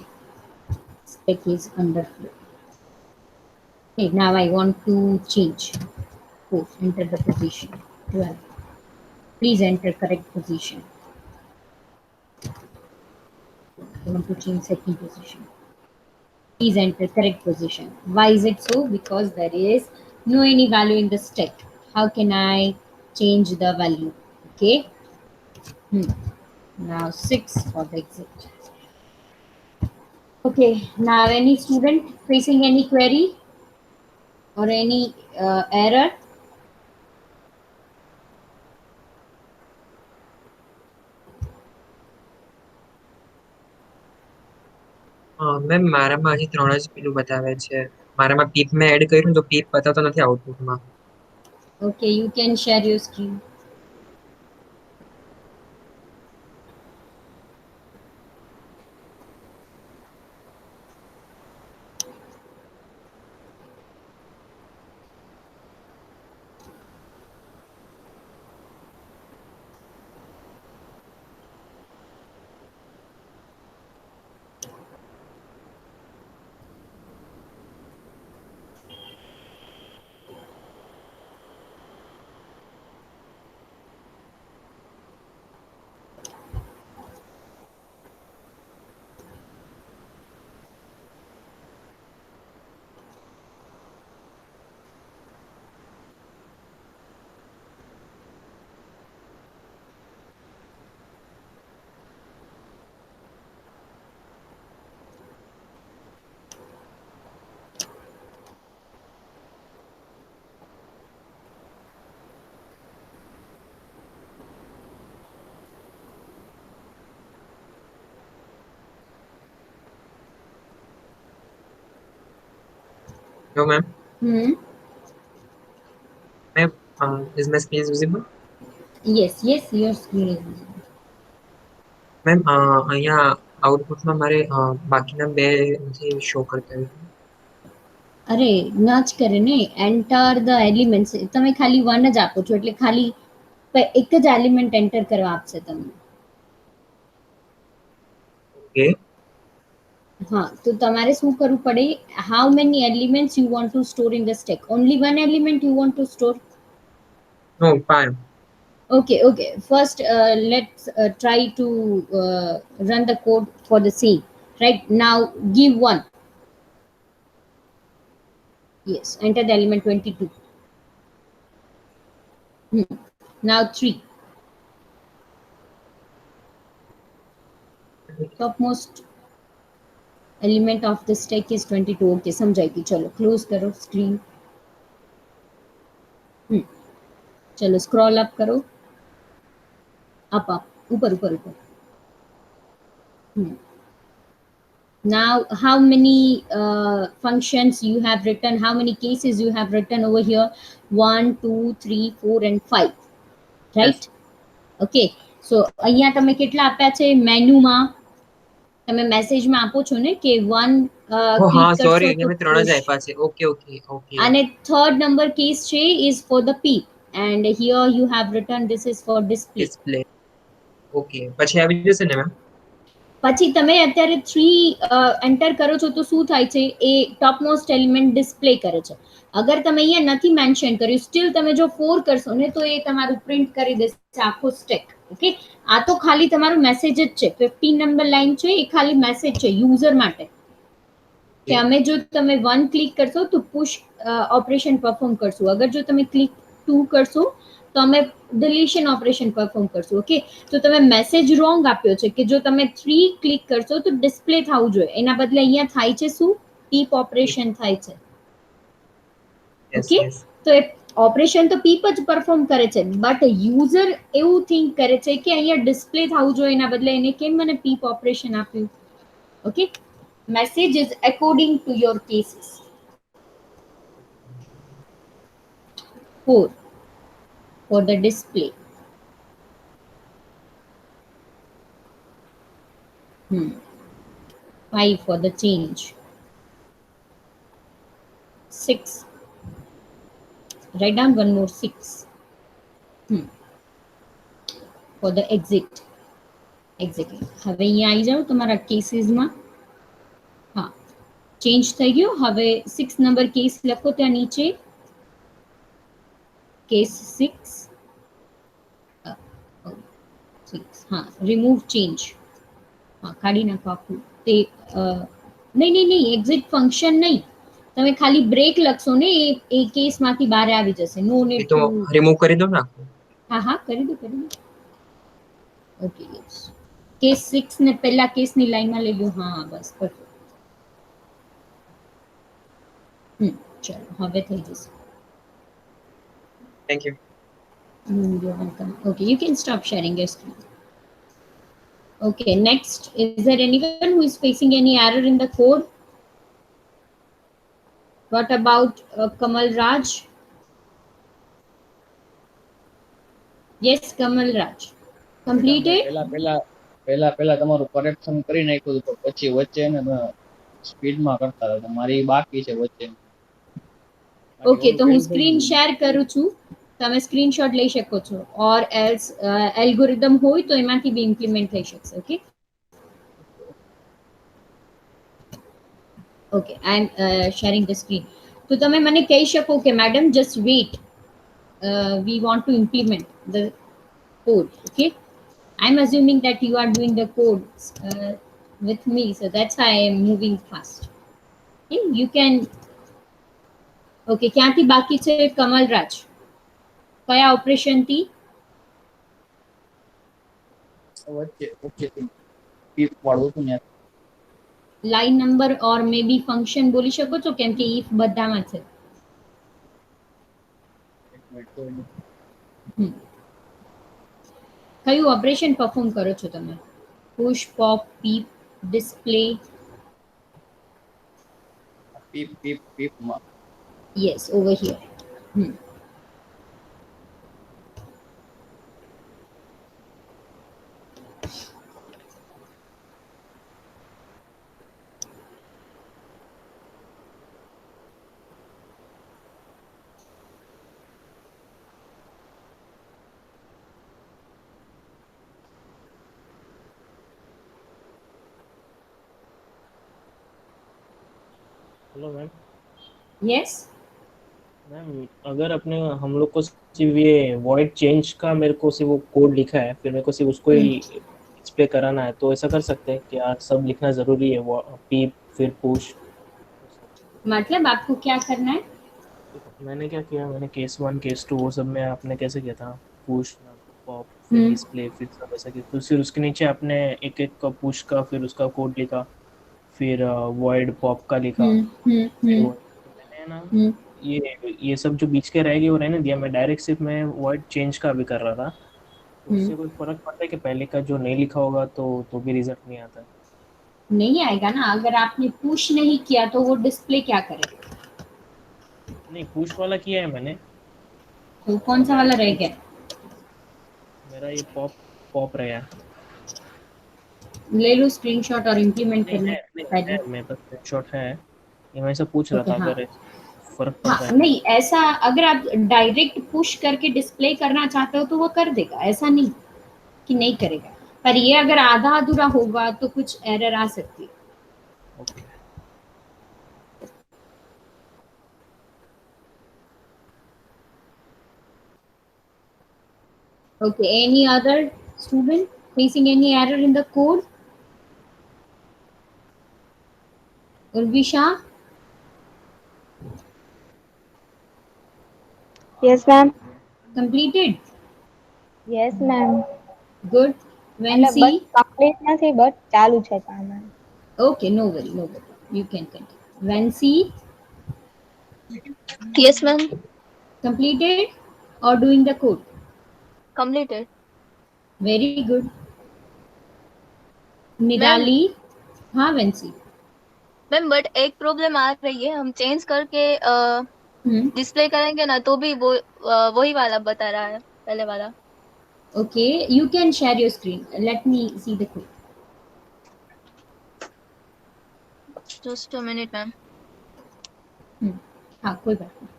stack is underflow. Okay, now I want to change. Post, enter the position. 12. Please enter correct position. I want to change second position. Please enter correct position. Why is it so? Because there is no any value in the stack. How can I change the value? Okay. Now 6 for the exit. Okay. Now any student facing any query or any error? Ma'am મારામાં હજી 3 જ પેલું બતાવે છે. મારામાં પીપ મેં add કર્યું તો પીપ બતાવતો નથી આઉટપુટમાં. Okay, you can share your screen. No, ma'am. Hmm. Ma'am, is my screen visible? Yes, yes, your screen is visible. Ma'am, અહીંયા આઉટપુટમાં મારે બાકીના બે નથી શો કરતા. અરે ના જ કરે ને એન્ટર ધ એલિમેન્ટ્સ તમે ખાલી વન જ આપો છો એટલે ખાલી એક જ એલિમેન્ટ એન્ટર કરવા આપશે તમને. ઓકે. હા તો તમારે શું કરવું પડે? How many elements you want to store in the stack? Only one element you want to store? No, 5. Okay, okay. First, let's try to run the code for the same. Right now, give 1. Yes, enter the element 22. Now 3. Topmost element of the stack is 22. Okay, समझाएगी. चलो close करो screen. चलो scroll up करो. Up, ऊपर ऊपर ऊपर. Now, how many functions you have written? How many cases you have written over here? 1, 2, 3, 4, and 5. Right? Yes. Okay. So, અહીંયા તમે કેટલા આપ્યા છે મેનુમાં તમે મેસેજમાં આપો છો ને કે વન ઓ હા ક્લિક સોરી, કરશો અહીંયા તો મેં 3 જ push. આપ્યા છે. Okay okay okay. અને થર્ડ નંબર કેસ છે is for the P and here you have written this is for display. Display. Okay, પછી આવી જશે ને મેમ? પછી તમે અત્યારે 3 એન્ટર કરો છો તો શું થાય છે, એ ટોપ મોસ્ટ એલિમેન્ટ ડિસ્પ્લે કરે છે. અગર તમે અહીંયા નથી મેન્શન કર્યું, સ્ટીલ તમે જો 4 કરશો ને તો એ તમારું પ્રિન્ટ કરી દેશે આખો સ્ટેક. ઓકે, આ તો ખાલી તમારું મેસેજ જ છે. 15 નંબર લાઈન છે એ ખાલી મેસેજ છે યુઝર માટે કે અમે જો તમે 1 ક્લિક કરશો તો પુશ ઓપરેશન પરફોર્મ કરશું. અગર જો તમે ક્લિક 2 કરશો તો અમે ડિલીશન ઓપરેશન પરફોર્મ કરશું. ઓકે, તો તમે મેસેજ રોંગ આપ્યો છે કે જો તમે 3 ક્લિક કરશો તો ડિસ્પ્લે થવું જોઈએ, એના બદલે અહીંયા થાય છે શું, પીપ ઓપરેશન થાય છે. Yes okay, yes. તો એ ઓપરેશન તો પીપ જ પરફોર્મ કરે છે, બટ યુઝર એવું થિંક કરે છે કે અહીંયા ડિસ્પ્લે થવું જોઈએ, એના બદલે એને કેમ મને પીપ ઓપરેશન આપ્યું. Okay, message is according to your cases. 4 for the display. 5 for the change. 6. Write down one more 6. For the exit. Exactly. હવે અહીંયા આવી જાઓ તમારા કેસીસમાં. હા, ચેન્જ થઈ ગયો. હવે 6 નંબર કેસ લખો ત્યાં નીચે. કેસ 6. 6 હા, રિમૂવ ચેન્જ. હા, કાઢી નાખો આખું તે. નહીં નહીં નહીં, એક્ઝિટ ફંક્શન નહીં, તમે ખાલી બ્રેક લખશો ને એ કેસમાંથી બહાર આવી જશે. નો એ નીડ તો ટુ. રિમૂવ કરી દો ને આખું. હા હા, કરી દો કરી દો. Okay, yes. કેસ 6 ને પહેલા કેસની લાઈનમાં લઈ લો. હા બસ પરફેક્ટ. ચલો હવે થઈ જશે. Thank you. You're welcome. Okay, you can stop sharing your screen. Okay, next, is there anyone who is facing any error in the code? What about Kamal Raj? Yes, Kamal Raj. Completed? પહેલા તમારું correction કરી નાખ્યું હતું, પણ પછી વચ્ચે ને સ્પીડમાં કરતા હતા. મારી બાકી છે વચ્ચે. Okay, તો હું સ્ક્રીન શેર કરું છું, તમે સ્ક્રીનશોટ લઈ શકો છો, ઓર એલ્સ એલ્ગોરિધમ હોય તો એમાંથી બી ઇમ્પ્લિમેન્ટ થઈ શકશે. Okay okay, I am sharing the screen. તો તમે મને કહી શકો કે madam just wait, we want to implement the code. Okay, I'm assuming that you are doing the code with me, so that's why I am moving fast. Okay, you can. Okay, ક્યાંથી બાકી છે કમલરાજ? કયા operation થી? વચ્ચે પીપ વાળું હતું ને. Line number ઓર મે બી function બોલી શકો છો, કેમ કે ઇફ બધામાં છે. કયું ઓપરેશન પરફોર્મ કરો છો તમે? Push, pop, peep, display? Peep માં. Yes, over here. Hello ma'am. Yes. Ma'am अगर अपने हम लोग को सिर्फ ये वॉइड चेंज का मेरे को सिर्फ वो कोड लिखा है, फिर मेरे को सिर्फ उसको ही डिस्प्ले कराना है, तो ऐसा कर सकते हैं कि यार सब लिखना ज़रूरी है, वो पीप फिर पुश? मतलब आपको क्या करना है? मैंने क्या किया, मैंने केस 1 केस 2 वो सब में आपने कैसे किया था, पुश पॉप फिर डिस्प्ले फिर सब ऐसा किया, तो फिर उसके नीचे आपने एक एक का पुश का फिर उसका कोड लिखा, फिर वॉइड पॉप का लिखा, फिर मैंने ना ये सब जो बीच के रह गए वो रहने दिया, मैं डायरेक्ट सिर्फ मैं वॉइड चेंज का भी कर रहा था. तो उससे कोई फर्क पड़ता है कि पहले का जो नहीं लिखा होगा तो भी रिजल्ट नहीं आता है? नहीं आएगा ना, अगर आपने पुश नहीं किया तो वो डिस्प्ले क्या करेगा? नहीं, पुश वाला किया है मैंने. तो कौन सा वाला रह गया? मेरा ये पॉप रहा. ले लो स्क्रीनशॉट और इम्प्लीमेंट कर लो पहले। मेरे पास स्क्रीनशॉट है, ये मैं से पूछ रहा ओके था हाँ अगर फर्क पड़ता हाँ, है। नहीं ऐसा अगर आप डायरेक्ट पुश करके डिस्प्ले करना चाहते हो तो वो कर देगा, ऐसा नहीं कि नहीं करेगा, पर ये अगर आधा अधूरा होगा तो कुछ एरर आ सकती है। Okay Okay, any other student facing any error in the code? Urvisha? Yes, ma'am. Completed? Yes, ma'am. Good. એટલે બસ Vansi? કમ્પ્લીટ નથી બટ ચાલુ છે કામ. Okay, no worry, no worry. You can continue. Vansi? Yes, ma'am. Completed or doing the code? Completed. Very good. Ma'am Nirali? हाँ Vansi. Ma'am but एक problem आ रही है, हम चेंज करके Hmm. डिस्प्ले करेंगे ना तो भी वो वही वाला बता रहा है, पहले वाला. Okay, you can share your screen. Let me see the code. Just a minute ma'am. हाँ कोई बात नहीं.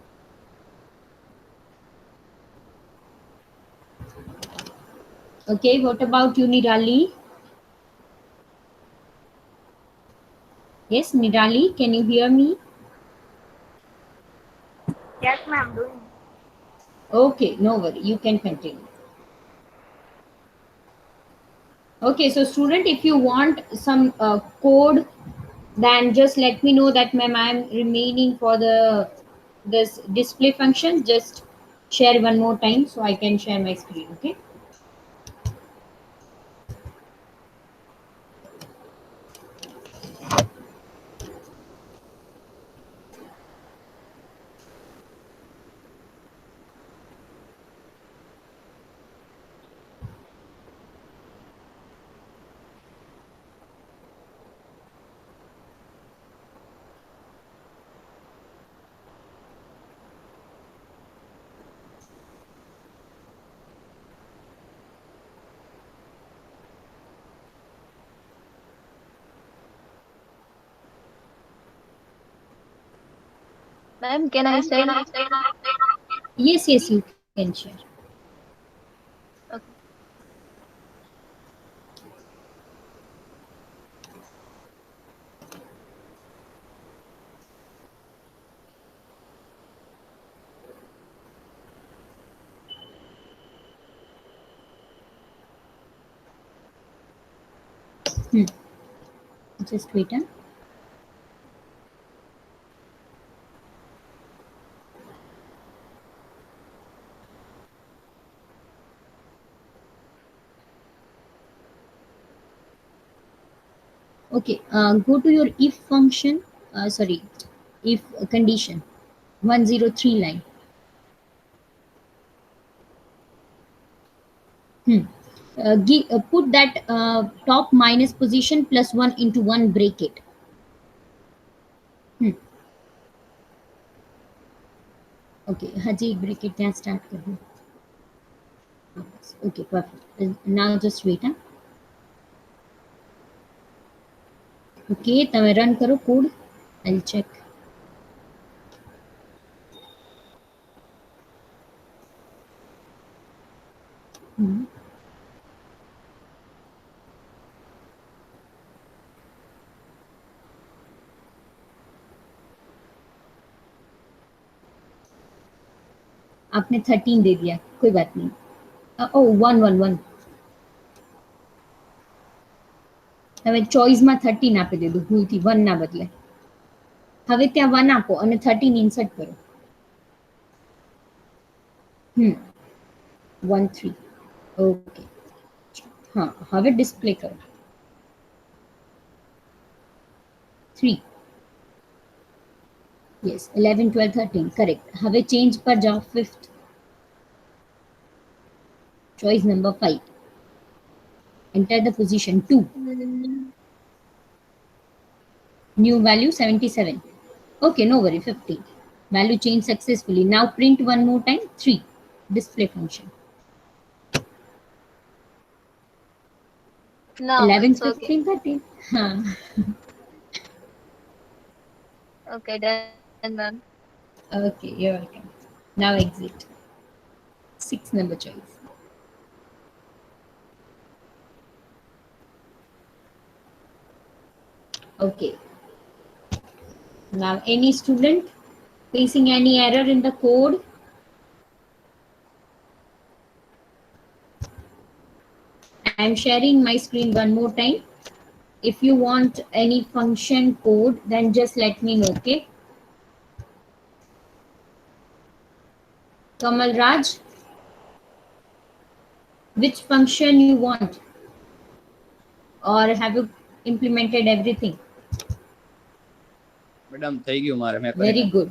Okay, what about you Nirali? Yes, Nirali, can you hear me? Yes, ma'am. Doing. Okay, no worry. You can continue. Okay, so student, if you want some code, then just let me know that ma'am I am remaining for the this display function. Just share one more time so I can share my screen. Okay. Ma'am can I से. Yes, yes, you can share. Just wait. Huh? Okay, go to your if function. Sorry, if condition 103 line. Put that top minus position plus one into one bracket. Okay, Haji bracket can start. Okay, perfect. Now just wait. Huh? Okay, તમે run करो code. I'll check. आपने 13 दे दिया, कोई बात नहीं. Oh, 111. હવે ચોઈસમાં 13 આપી દીધું ભૂલથી 1 ના બદલે. હવે ત્યાં 1 આપો અને 13 ઇન્સર્ટ કરો. 13. ઓકે. હા, હવે ડિસ્પ્લે કરો. 3. Yes, 11, 12, 13. Correct. હવે ચેન્જ પર જાઓ 5th. Choice number 5. Enter the position 2. New value 77. Okay, no worry, 50. Value changed successfully. Now print one more time 3. Display function. No, 11, it's okay. 15, 13. Huh. Okay, done, ma'am. Okay, you're welcome. Now exit. 6 number choice. Okay. Now, any student facing any error in the code? I am sharing my screen one more time. If you want any function code, then just let me know, okay? Kamal Raj, which function you want? Or have you implemented everything? Madam થઈ ગયું મારે મેં કરી Very નાખ્યું. good.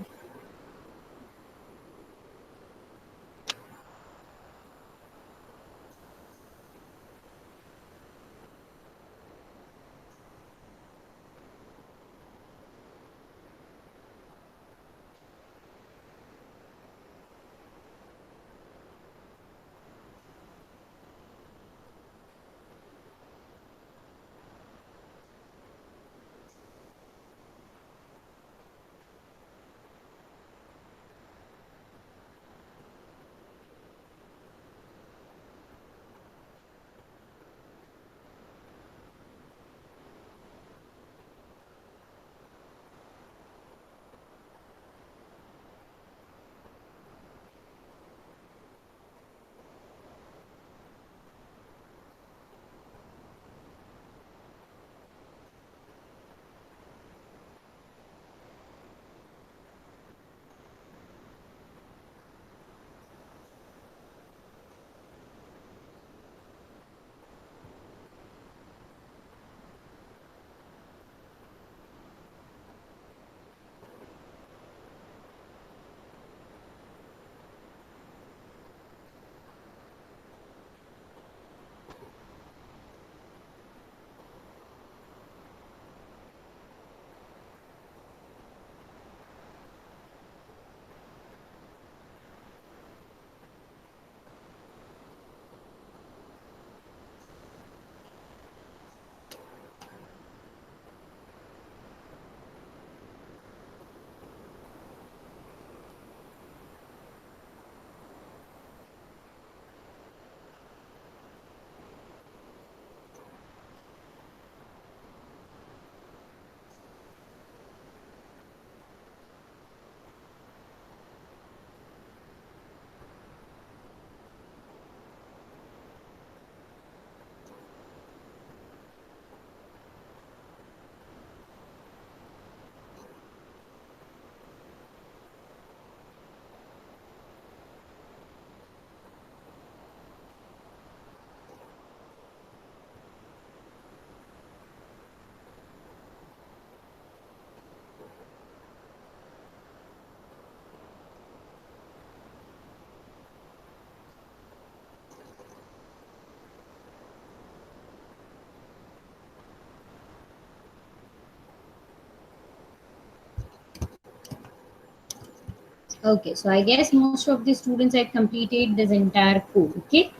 Okay, so I guess most of the students have completed this entire code. Okay,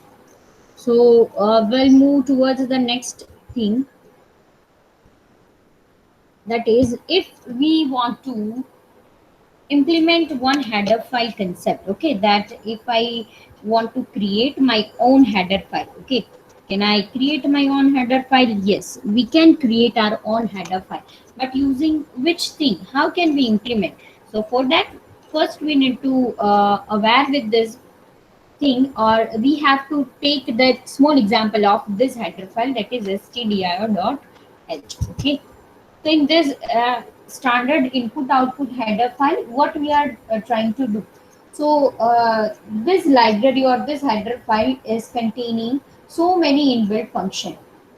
so we'll move towards the next thing. That is, if we want to implement one header file concept, okay, that if I want to create my own header file, okay, can I create my own header file? Yes, we can create our own header file, but using which thing? How can we implement? So for that, first we need to aware with this thing, or we have to take that small example of this header file, that is stdio.h. Okay, so in this standard input output header file, what we are trying to do? So this library or this header file is containing so many inbuilt function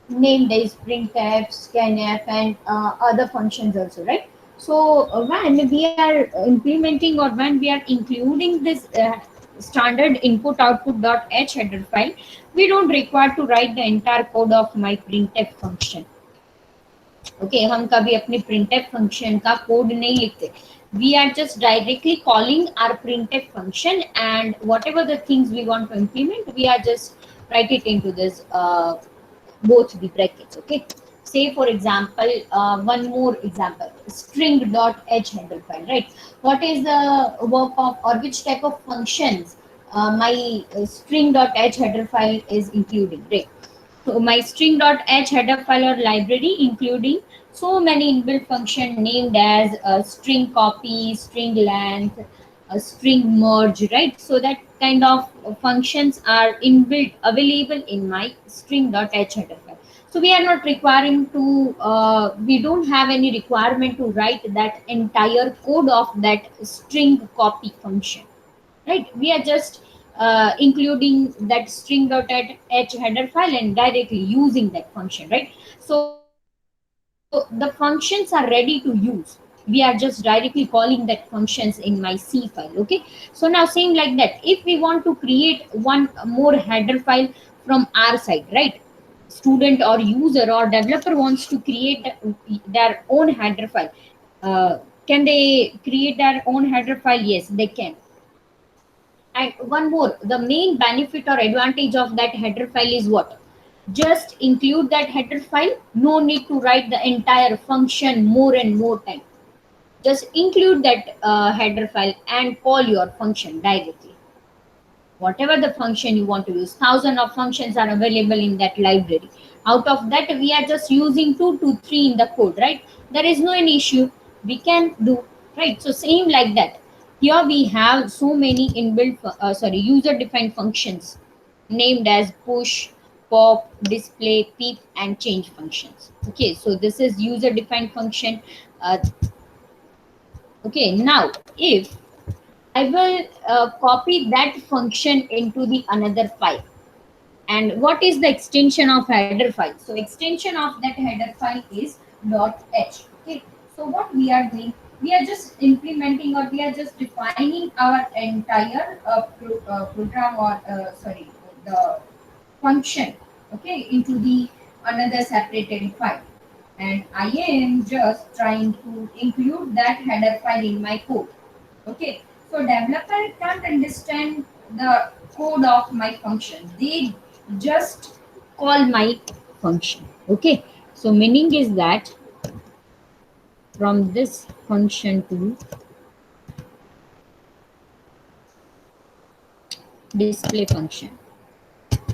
named as printf, scanf, and other functions also, right? So when we are implementing or when we are including this standard input output dot h header file, we don't require to write the entire code of my printf function. Okay हम कभी अपने printf function का code नहीं लिखते. We are just directly calling our printf function, and whatever the things we want to implement, we are just write it into this both the brackets. Okay, say for example, one more example, string.h header file, right? What is the work of, or which type of functions my string.h header file is including, right? So my string.h header file or library including so many inbuilt function named as string copy, string length, string merge, right? So that kind of functions are inbuilt available in my string.h header file. So we are not requiring to, we don't have any requirement to write that entire code of that string copy function, right? We are just including that string.h header file and directly using that function, right? So the functions are ready to use. We are just directly calling that functions in my C file. Okay, so now same like that, if we want to create one more header file from our side, right? Student or user or developer wants to create their own header file, can they create their own header file? Yes, they can. And one more, the main benefit or advantage of that header file is what? Just include that header file, no need to write the entire function more and more time. Just include that header file and call your function directly. Whatever the function you want to use, thousand of functions are available in that library. Out of that, we are just using 2 to 3 in the code, right? There is no any issue, we can do, right? So same like that, here we have so many inbuilt user defined functions named as push, pop, display, peep, and change functions. Okay, so this is user defined function. uh, okay, now if I will copy that function into the another file. And what is the extension of header file? So extension of that header file is .h. Okay. So what we are doing, we are just implementing or we are just defining our entire program or the function, okay, into the another separated file. And I am just trying to include that header file in my code. Okay, so developer can't understand the code of my function. They just call my function. Okay, so meaning is that from this function to display function,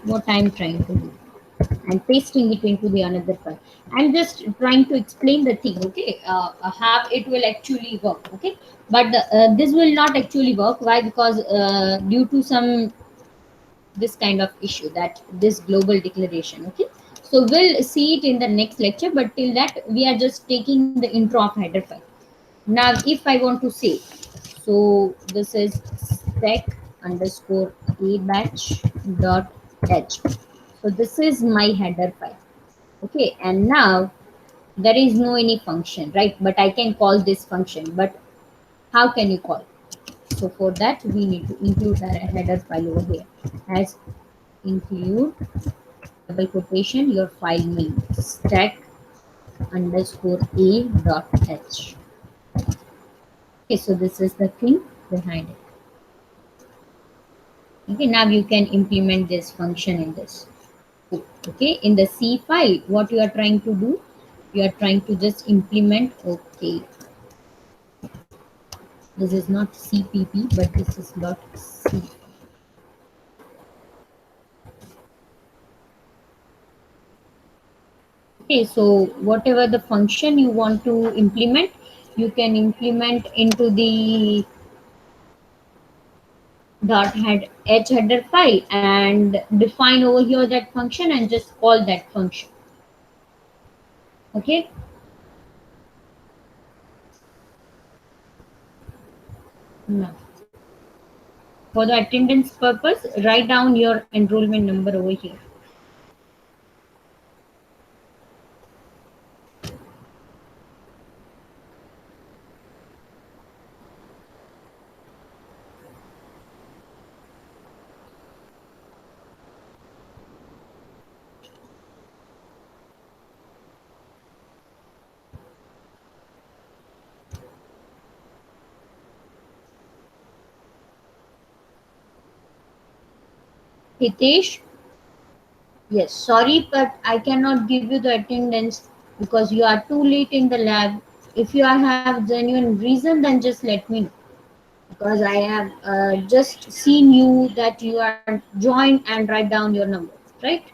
what I'm trying to do, and pasting it into the another file. I'm just trying to explain the thing. Okay, how it will actually work. Okay, but this will not actually work. Why? Because due to some this kind of issue, that this global declaration. Okay, so we'll see it in the next lecture, but till that we are just taking the intro of header file. Now if I want to say, so this is spec underscore a batch dot h, so this is my header file. Okay, and now there is no any function, right? But I can call this function, but how can you call? So for that we need to include a header file over here as include double quotation your file name stack underscore a dot h. Okay, so this is the thing behind it. Okay, now you can implement this function in this. Okay, in the C file, what you are trying to do, you are trying to just implement. Okay, this is not CPP, but this is dot C. Okay, so whatever the function you want to implement, you can implement into the dot head h header file and define over here that function and just call that function. Okay, now for the attendance purpose, write down your enrollment number over here. Hitesh, Yes, sorry, but I cannot give you the attendance because you are too late in the lab. If you have genuine reason, then just let me know. Because I have just seen you that you are joined and write down your number, right?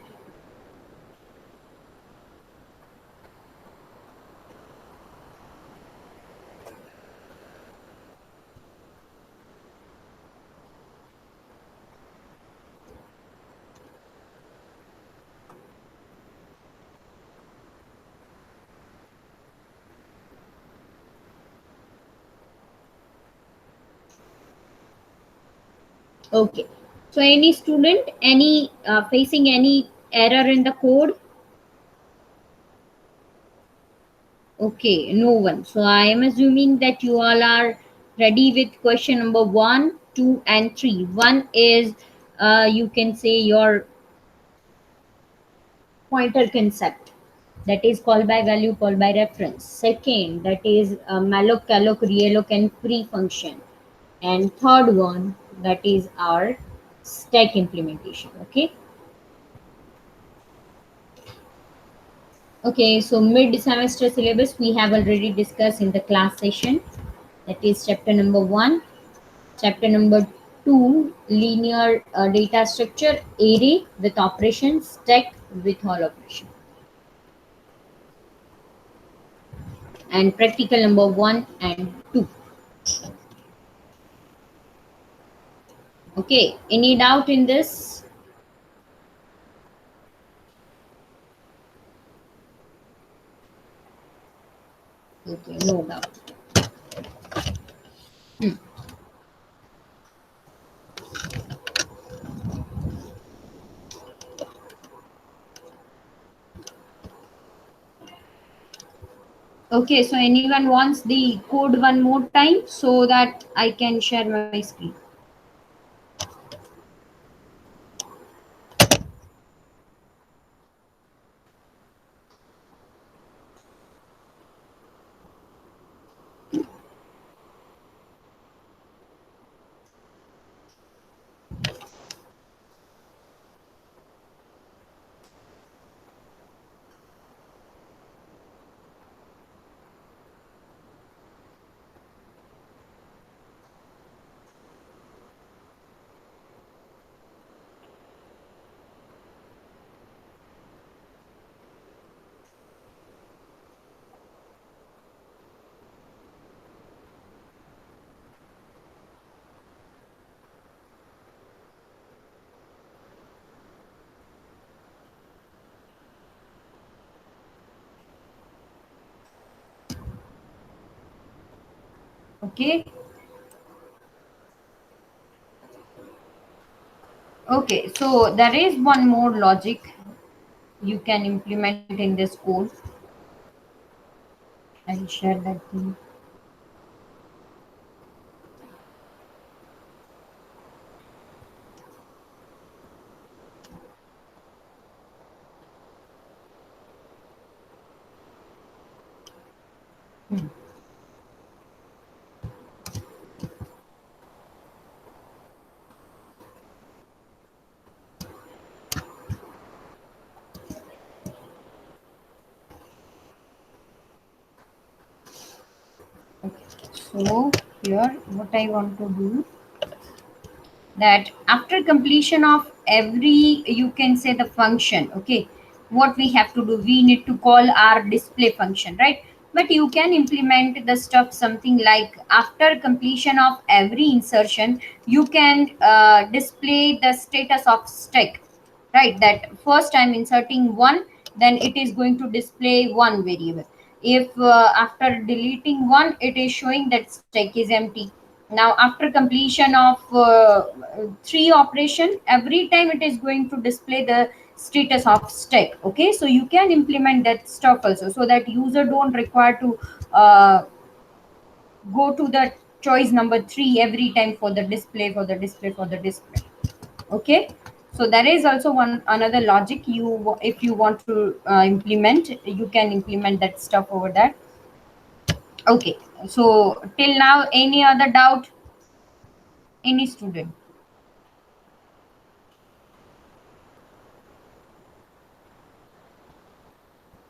Okay. So any student, any facing any error in the code? Okay, no one. So I am assuming that you all are ready with question number 1, 2, and 3. One is you can say your pointer concept, that is call by value, call by reference. Second, that is malloc, calloc, realloc, and free function. And third one, that is our stack implementation. Okay. Okay, so mid-semester syllabus we have already discussed in the class session. That is chapter number 1. Chapter number 2, linear data structure, array with operations, stack with all operation. And practical number 1 and 2. Okay, any doubt in this? Okay, no doubt. Hmm. Okay, so anyone wants the code one more time so that I can share my screen? Okay. Okay, so there is one more logic you can implement in this code. I'll share that thing. Hmm. Okay, so here what I want to do, that after completion of every, you can say the function, okay, what we have to do, we need to call our display function, right? But you can implement the stuff something like after completion of every insertion you can display the status of stack, right? That first I'm inserting one, then it is going to display one variable. If after deleting one it is showing that stack is empty. Now after completion of three operation, every time it is going to display the status of stack. Okay, so you can implement that stuff also, so that user don't require to go to the choice number 3 every time for the display, for the display, for the display. Okay, so there is also one another logic, you if you want to implement, you can implement that stuff over that. Okay, so till now any other doubt, any student?